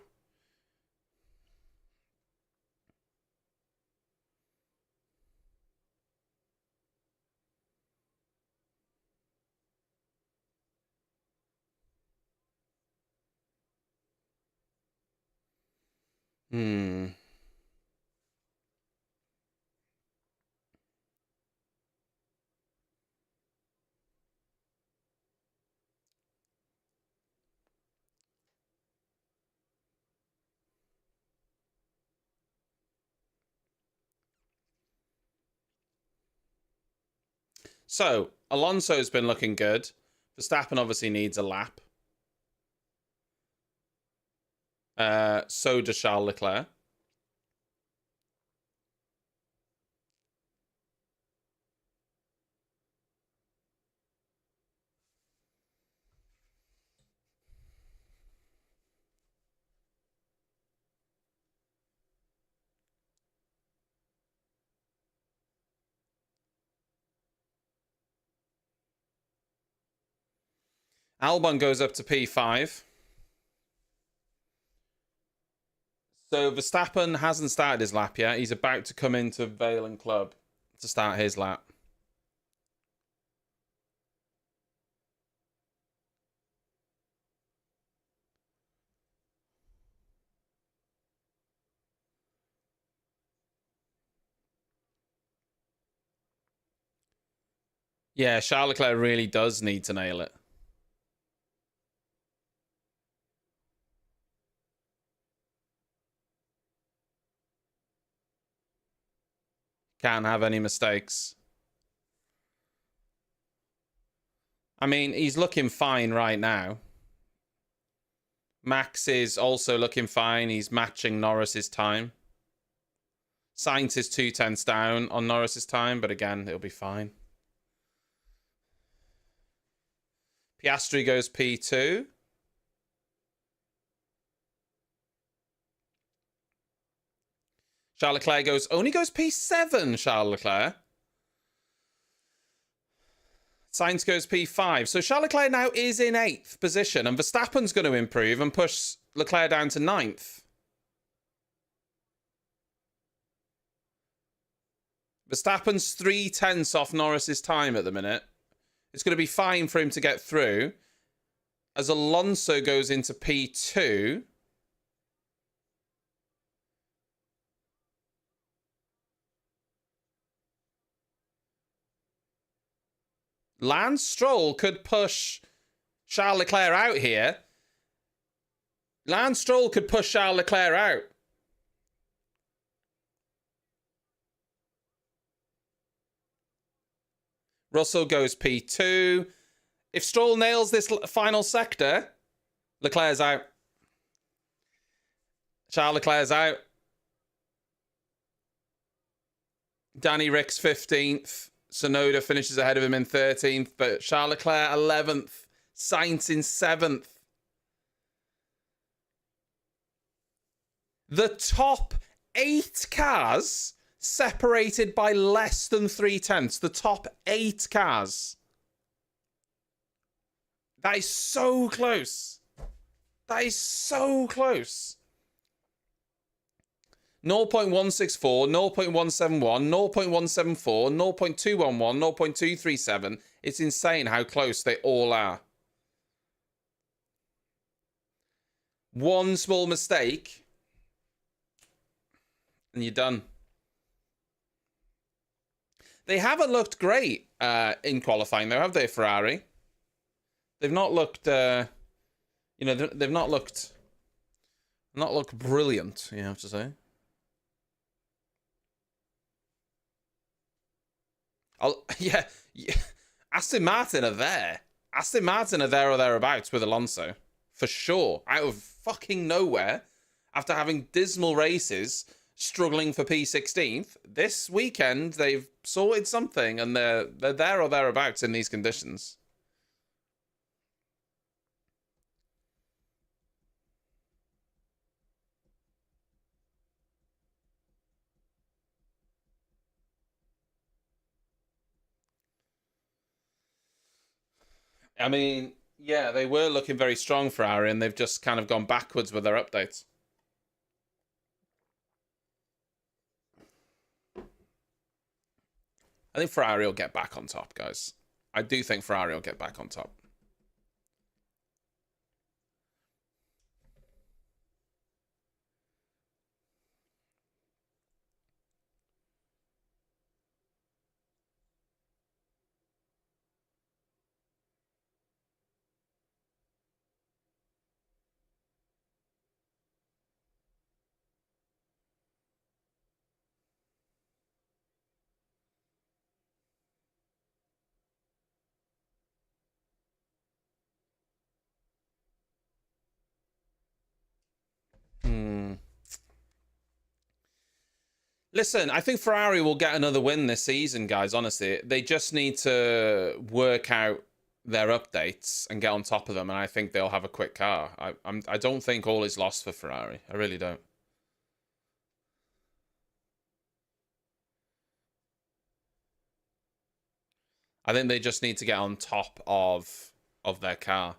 So, Alonso's been looking good. Verstappen obviously needs a lap. So does Charles Leclerc. Albon goes up to P5. So Verstappen hasn't started his lap yet. He's about to come into Vale and Club to start his lap. Yeah, Charles Leclerc really does need to nail it. Can't have any mistakes. I mean, he's looking fine right now. Max is also looking fine. He's matching Norris's time. Sainz is 2/10 down on Norris's time, but again, it'll be fine. Piastri goes P2. Charles Leclerc only goes P7, Charles Leclerc. Sainz goes P5. So Charles Leclerc now is in 8th position, and Verstappen's going to improve and push Leclerc down to 9th. Verstappen's 3/10 off Norris's time at the minute. It's going to be fine for him to get through. As Alonso goes into P2. Lance Stroll could push Charles Leclerc out here. Lance Stroll could push Charles Leclerc out. Russell goes P2. If Stroll nails this final sector, Leclerc's out. Charles Leclerc's out. Danny Rick's 15th. Sonoda finishes ahead of him in 13th, but Charles Leclerc 11th. Sainz in 7th. The top 8 cars separated by less than 3/10. The top 8 cars. That is so close. That is so close. 0.164, 0.171, 0.174, 0.211, 0.237. It's insane how close they all are. One small mistake, and you're done. They haven't looked great in qualifying, though, have they, Ferrari? They've not looked, they've not looked brilliant, you have to say. Yeah. Aston Martin are there. Aston Martin are there or thereabouts with Alonso. For sure. Out of fucking nowhere. After having dismal races, struggling for P16th, this weekend they've sorted something and they're there or thereabouts in these conditions. I mean, yeah, they were looking very strong, Ferrari, and they've just kind of gone backwards with their updates. I think Ferrari will get back on top, guys. I do think Ferrari will get back on top. Listen, I think Ferrari will get another win this season, guys, honestly. They just need to work out their updates and get on top of them, and I think they'll have a quick car. I don't think all is lost for Ferrari. I really don't. I think they just need to get on top of their car.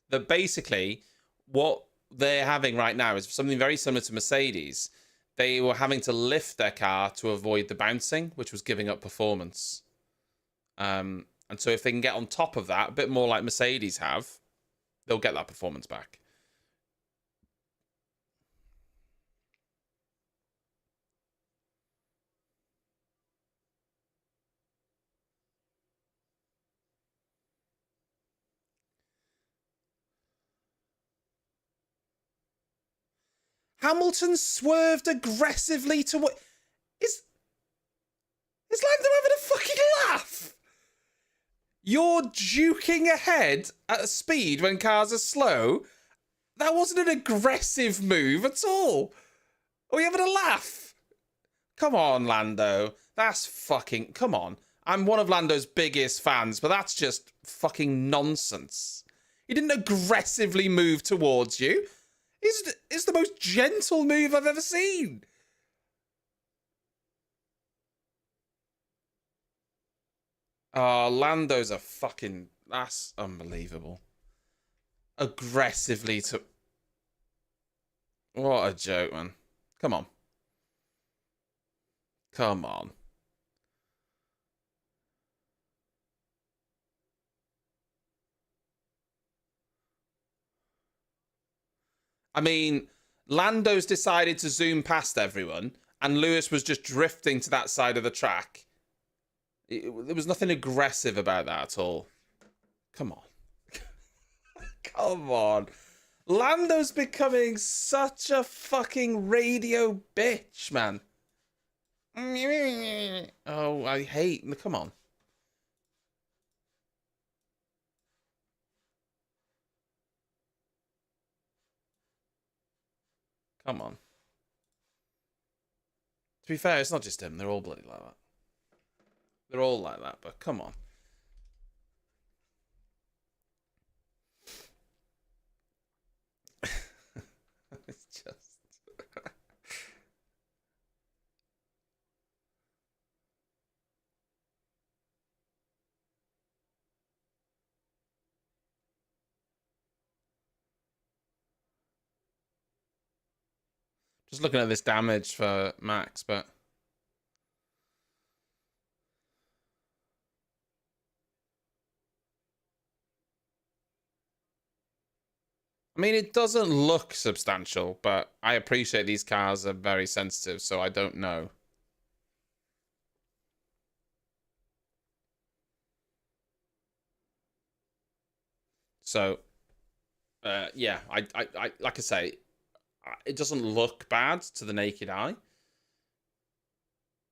That basically, what they're having right now is something very similar to Mercedes. They were having to lift their car to avoid the bouncing, which was giving up performance. And so if they can get on top of that, a bit more like Mercedes have, they'll get that performance back. Hamilton swerved aggressively to what is Lando having a fucking laugh? You're duking ahead at a speed when cars are slow. That wasn't an aggressive move at all. Are we having a laugh? Come on, Lando. That's fucking... Come on. I'm one of Lando's biggest fans, but that's just fucking nonsense. He didn't aggressively move towards you. It's the most gentle move I've ever seen. Oh, Lando's a fucking... That's unbelievable. Aggressively to... What a joke, man. Come on. Come on. I mean, Lando's decided to zoom past everyone, and Lewis was just drifting to that side of the track. There was nothing aggressive about that at all. Come on. Come on. Lando's becoming such a fucking radio bitch, man. Oh, I hate... Come on. Come on. To be fair, it's not just him. They're all bloody like that. They're all like that, but come on. It's just... Just looking at this damage for Max, but I mean, it doesn't look substantial, but I appreciate these cars are very sensitive, so I don't know. So, yeah, I like I say, it doesn't look bad to the naked eye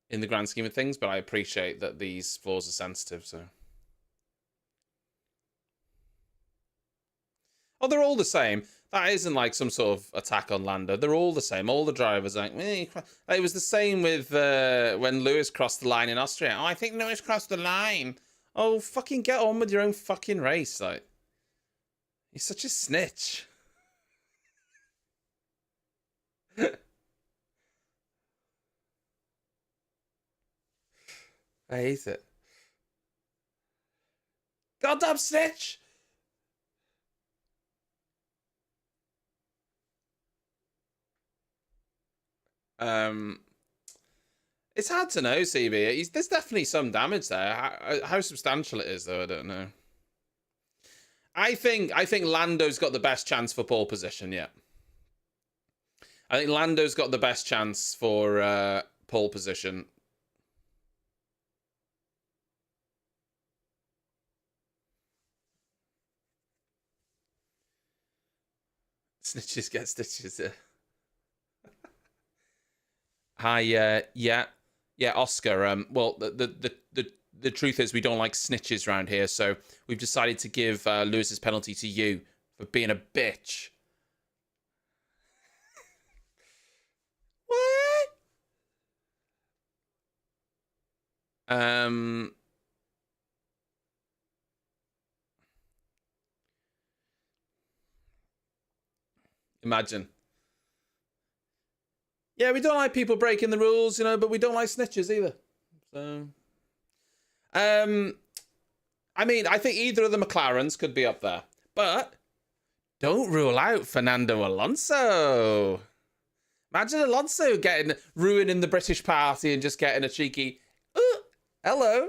in the grand scheme of things, but I appreciate that these floors are sensitive. So, oh, they're all the same. That isn't like some sort of attack on Lando. They're all the same. All the drivers are like, it was the same with when Lewis crossed the line in Austria. Oh, I think Lewis crossed the line. Oh, fucking get on with your own fucking race. Like, he's such a snitch. I hate it. Goddamn snitch! It's hard to know, CB. There's definitely some damage there. How substantial it is, though, I don't know. I think Lando's got the best chance for pole position. Yeah, I think Lando's got the best chance for pole position. Snitches get stitches. Hi, yeah, Oscar. Well, the truth is we don't like snitches around here, so we've decided to give Lewis's penalty to you for being a bitch. What? Imagine. Yeah, we don't like people breaking the rules, but we don't like snitches either. So, I mean, I think either of the McLarens could be up there, but don't rule out Fernando Alonso. Imagine Alonso ruining the British party and just getting a cheeky, hello.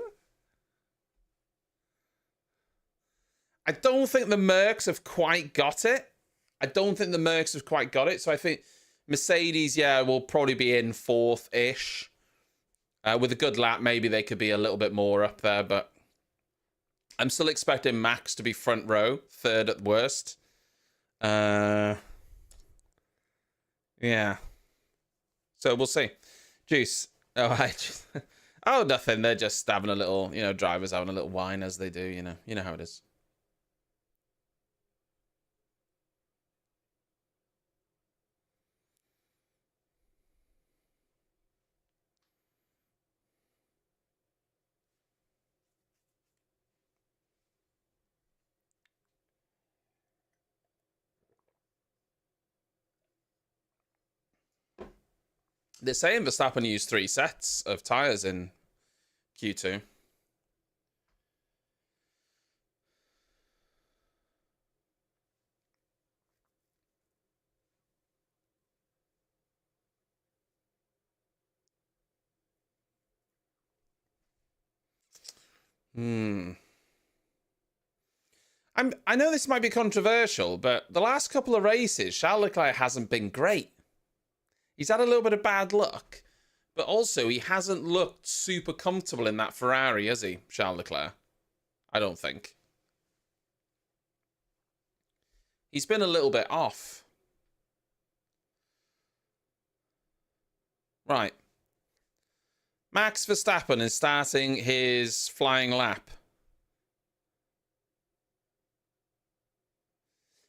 I don't think the Mercs have quite got it. So I think Mercedes, yeah, will probably be in fourth-ish. With a good lap, maybe they could be a little bit more up there, but I'm still expecting Max to be front row, third at worst. Yeah. So we'll see. Juice. Oh, nothing. They're just having a little, drivers having a little wine as they do, You know how it is. They're saying Verstappen used 3 sets of tyres in Q2. I know this might be controversial, but the last couple of races, Charles Leclerc hasn't been great. He's had a little bit of bad luck, but also he hasn't looked super comfortable in that Ferrari, has he, Charles Leclerc? I don't think. He's been a little bit off. Right. Max Verstappen is starting his flying lap.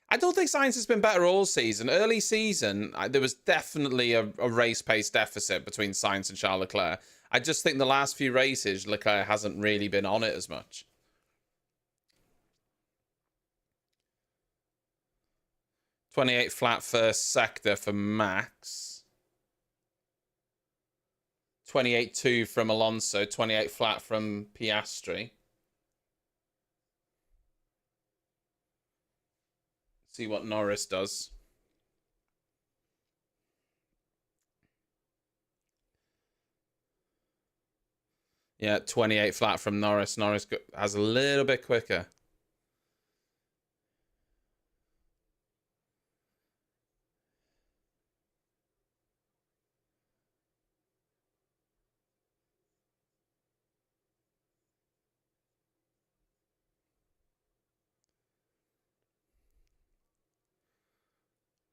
I don't think Sainz has been better all season. Early season, there was definitely a race pace deficit between Sainz and Charles Leclerc. I just think the last few races, Leclerc hasn't really been on it as much. .28 flat first sector for Max. 28.2 from Alonso. 28 flat from Piastri. See what Norris does. Yeah, 28 flat from Norris. Norris has a little bit quicker.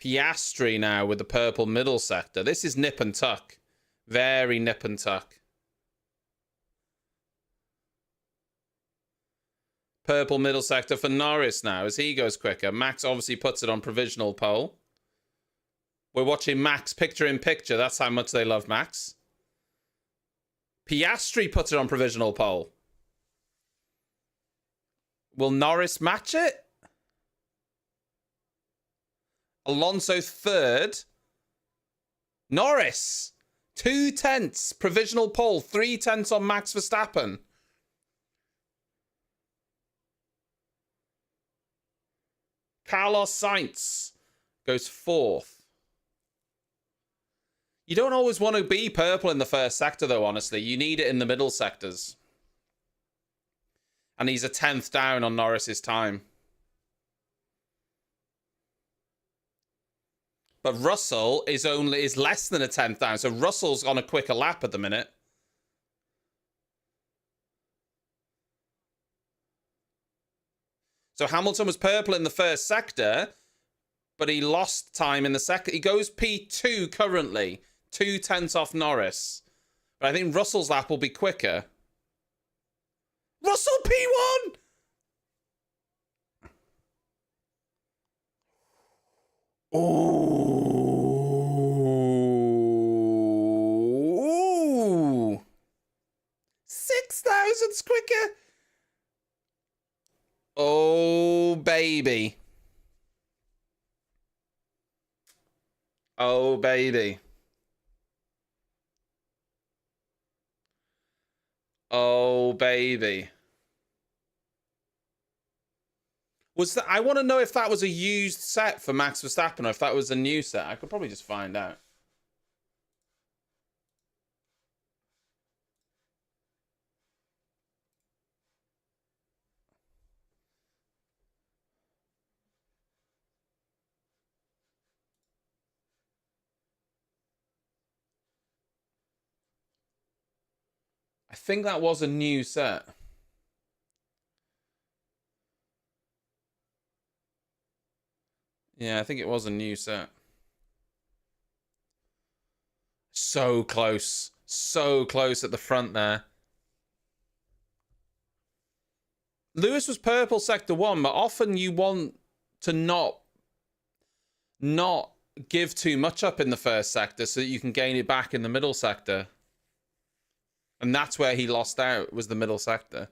Piastri now with the purple middle sector. This is nip and tuck. Very nip and tuck. Purple middle sector for Norris now as he goes quicker. Max obviously puts it on provisional pole. We're watching Max picture in picture. That's how much they love Max. Piastri puts it on provisional pole. Will Norris match it? Alonso third. Norris. 2/10 provisional pole. 3/10 on Max Verstappen. Carlos Sainz goes fourth. You don't always want to be purple in the first sector, though, honestly. You need it in the middle sectors. And he's a 10th down on Norris's time. But Russell is less than a 10th down. So Russell's on a quicker lap at the minute. So Hamilton was purple in the first sector, but he lost time in the second. He goes P2 currently. 2/10 off Norris. But I think Russell's lap will be quicker. Russell P1! Ooh. 6,000's quicker. Oh, baby. Oh, baby. Oh, baby. I want to know if that was a used set for Max Verstappen or if that was a new set. I could probably just find out. I think that was a new set. Yeah, I think it was a new set. So close. So close at the front there. Lewis was purple sector 1, but often you want to not give too much up in the first sector so that you can gain it back in the middle sector. And that's where he lost out, was the middle sector.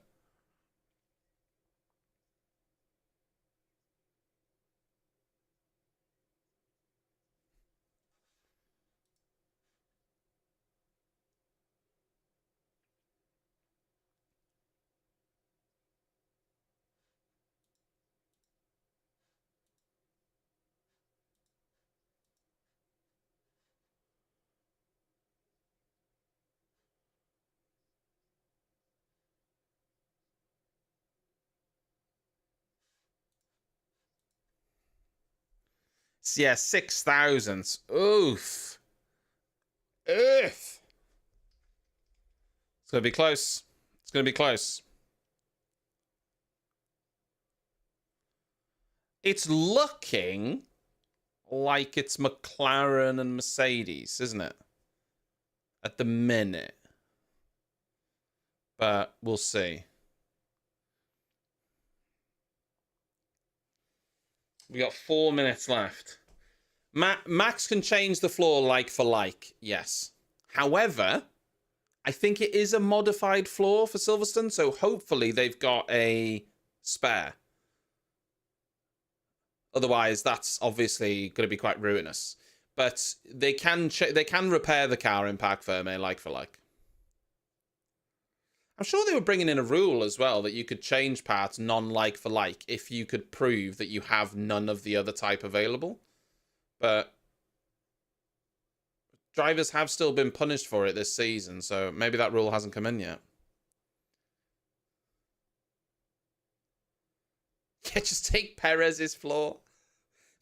Yeah, 6,000. Oof. Oof. It's going to be close. It's going to be close. It's looking like it's McLaren and Mercedes, isn't it? At the minute. But we'll see. We got 4 minutes left. Max can change the floor like for like, yes. However, I think it is a modified floor for Silverstone, so hopefully they've got a spare. Otherwise, that's obviously going to be quite ruinous. But they can repair the car in Parc Fermé like for like. I'm sure they were bringing in a rule as well that you could change parts non-like for like if you could prove that you have none of the other type available. But drivers have still been punished for it this season, so maybe that rule hasn't come in yet. just take Perez's flaw.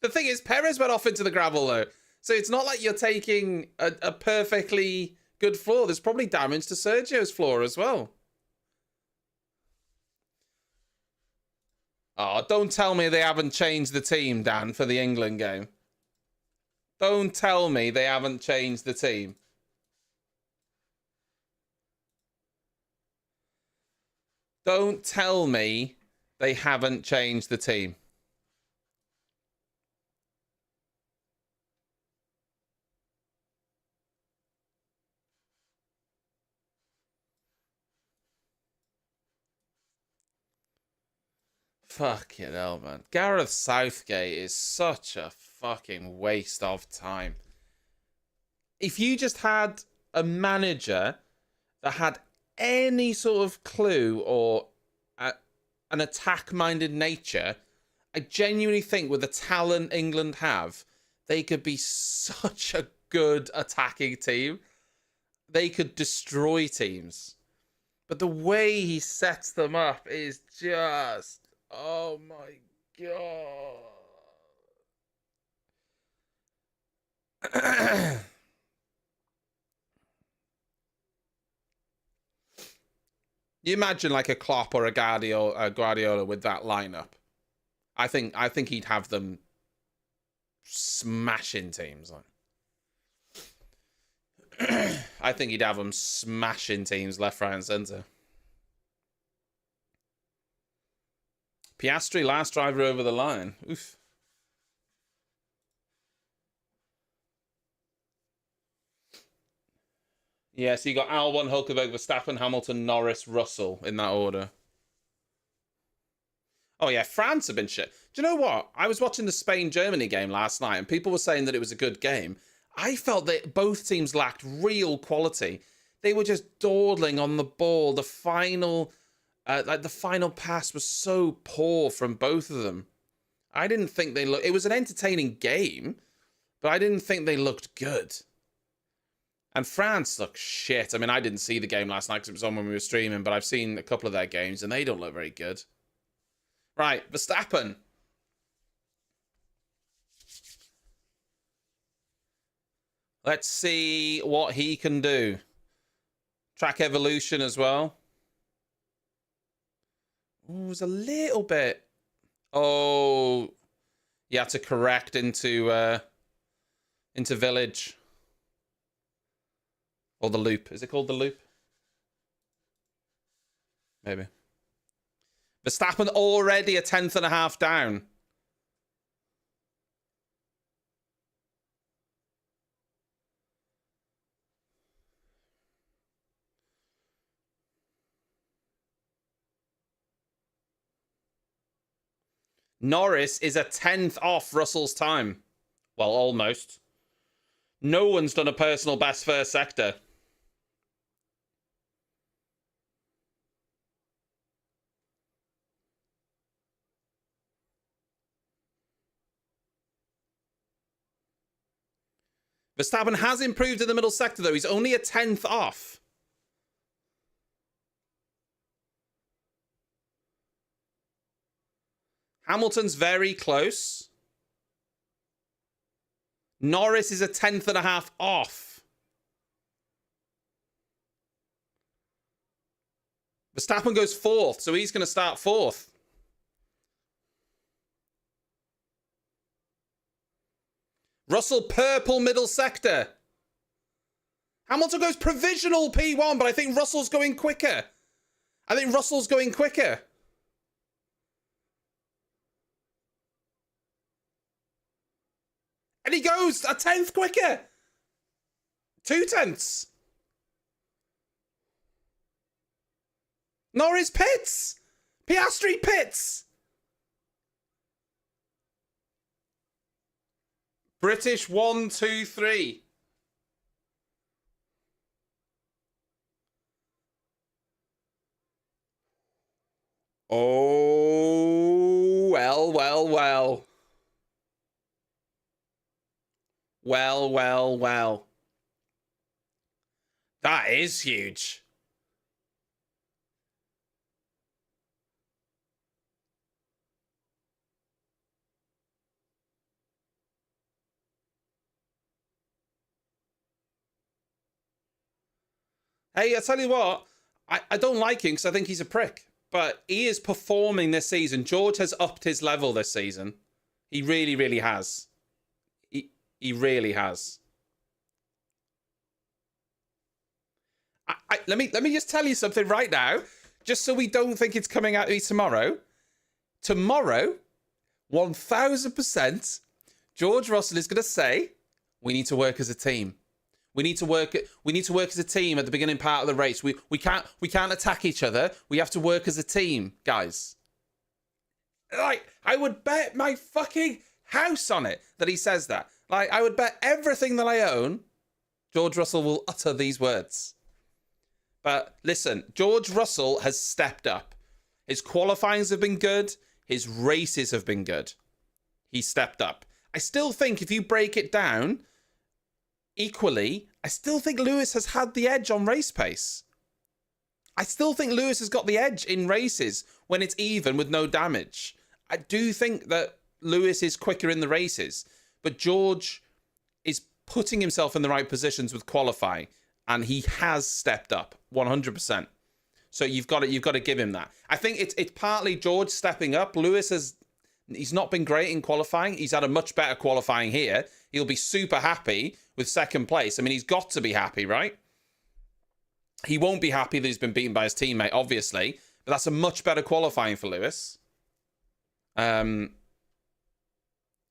The thing is, Perez went off into the gravel, though. So it's not like you're taking a perfectly good flaw. There's probably damage to Sergio's flaw as well. Oh, don't tell me they haven't changed the team, Dan, for the England game. Don't tell me they haven't changed the team. Don't tell me they haven't changed the team. Fucking hell, man. Gareth Southgate is such a fucking waste of time. If you just had a manager that had any sort of clue or an attack-minded nature, I genuinely think with the talent England have, they could be such a good attacking team. They could destroy teams. But the way he sets them up is just... Oh my god. You imagine like a Klopp or a Guardiola with that lineup. I think he'd have them smashing teams. I think he'd have them smashing teams left, right, and centre. Piastri, last driver over the line. Oof. Yeah, so you got Albon, Hulkenberg, Verstappen, Hamilton, Norris, Russell in that order. Oh yeah, France have been shit. Do you know what? I was watching the Spain-Germany game last night and people were saying that it was a good game. I felt that both teams lacked real quality. They were just dawdling on the ball. The final pass was so poor from both of them. I didn't think they looked... It was an entertaining game, but I didn't think they looked good. And France look shit. I mean, I didn't see the game last night because it was on when we were streaming, but I've seen a couple of their games and they don't look very good. Right, Verstappen. Let's see what he can do. Track evolution as well. Ooh, it was a little bit... Oh, you had to correct into village. Or the loop. Is it called the loop? Maybe. Verstappen already a 10th down. Norris is a 10th off Russell's time. Well, almost. No one's done a personal best first sector. Verstappen has improved in the middle sector, though. He's only a 10th off. Hamilton's very close. Norris is a 10th off. Verstappen goes 4th, so he's going to start 4th. Russell, purple middle sector. Hamilton goes provisional P1, but I think Russell's going quicker. And he goes a 10th quicker. 2 tenths. Norris pits. Piastri pits. British 1, 2, 3. Oh, well, well, well. Well, well, well. That is huge. Hey, I tell you what, I don't like him because I think he's a prick. But he is performing this season. George has upped his level this season. He really, really has. He really has. Let me just tell you something right now, just so we don't think it's coming at me tomorrow. Tomorrow, 1000%, George Russell is going to say, we need to work as a team. We need to work as a team at the beginning part of the race. We can't attack each other. We have to work as a team, guys. Like, I would bet my fucking house on it that he says that. Like, I would bet everything that I own, George Russell will utter these words. But listen, George Russell has stepped up. His qualifyings have been good. His races have been good. He stepped up. I still think if you break it down equally, I still think Lewis has had the edge on race pace. I still think Lewis has got the edge in races when it's even with no damage. I do think that Lewis is quicker in the races, but George is putting himself in the right positions with qualifying, and he has stepped up 100%. So you've got to give him that. I think it's partly George stepping up. He's not been great in qualifying. He's had a much better qualifying here. He'll be super happy with second place. I mean, he's got to be happy, right? He won't be happy that he's been beaten by his teammate, obviously, but that's a much better qualifying for Lewis.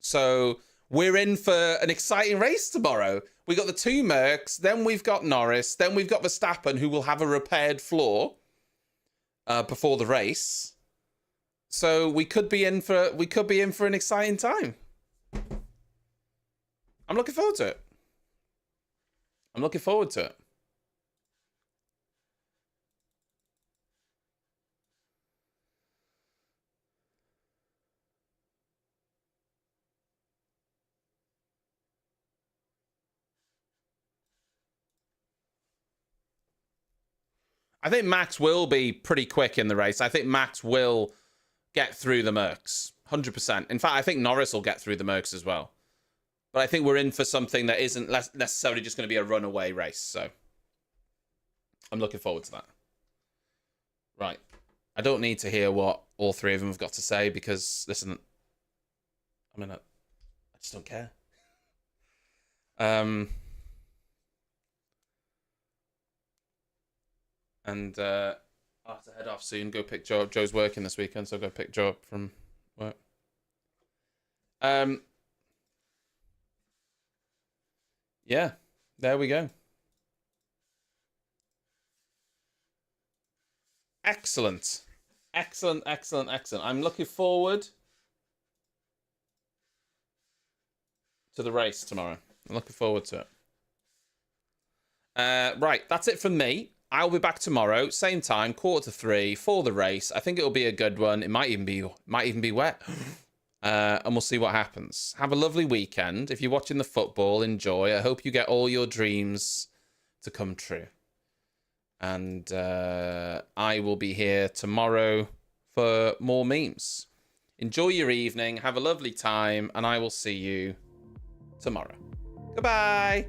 So we're in for an exciting race tomorrow. We got the two Mercs, then we've got Norris, then we've got Verstappen, who will have a repaired floor before the race. So we could be in for an exciting time. I'm looking forward to it. I'm looking forward to it. I think Max will be pretty quick in the race. I think Max will get through the Mercs, 100%. In fact, I think Norris will get through the Mercs as well. But I think we're in for something that isn't necessarily just going to be a runaway race. So I'm looking forward to that. Right. I don't need to hear what all three of them have got to say because, listen, I just don't care. And I have to head off soon. Go pick Joe up. Joe's working this weekend, so I'll go pick Joe up from work. Yeah, there we go. Excellent. Excellent, excellent, excellent. I'm looking forward to the race tomorrow. I'm looking forward to it. Right, that's it from me. I'll be back tomorrow, same time, 2:45 for the race. I think it'll be a good one. It might even be wet. And we'll see what happens. Have a lovely weekend. If you're watching the football, enjoy. I hope you get all your dreams to come true. And I will be here tomorrow for more memes. Enjoy your evening. Have a lovely time. And I will see you tomorrow. Goodbye.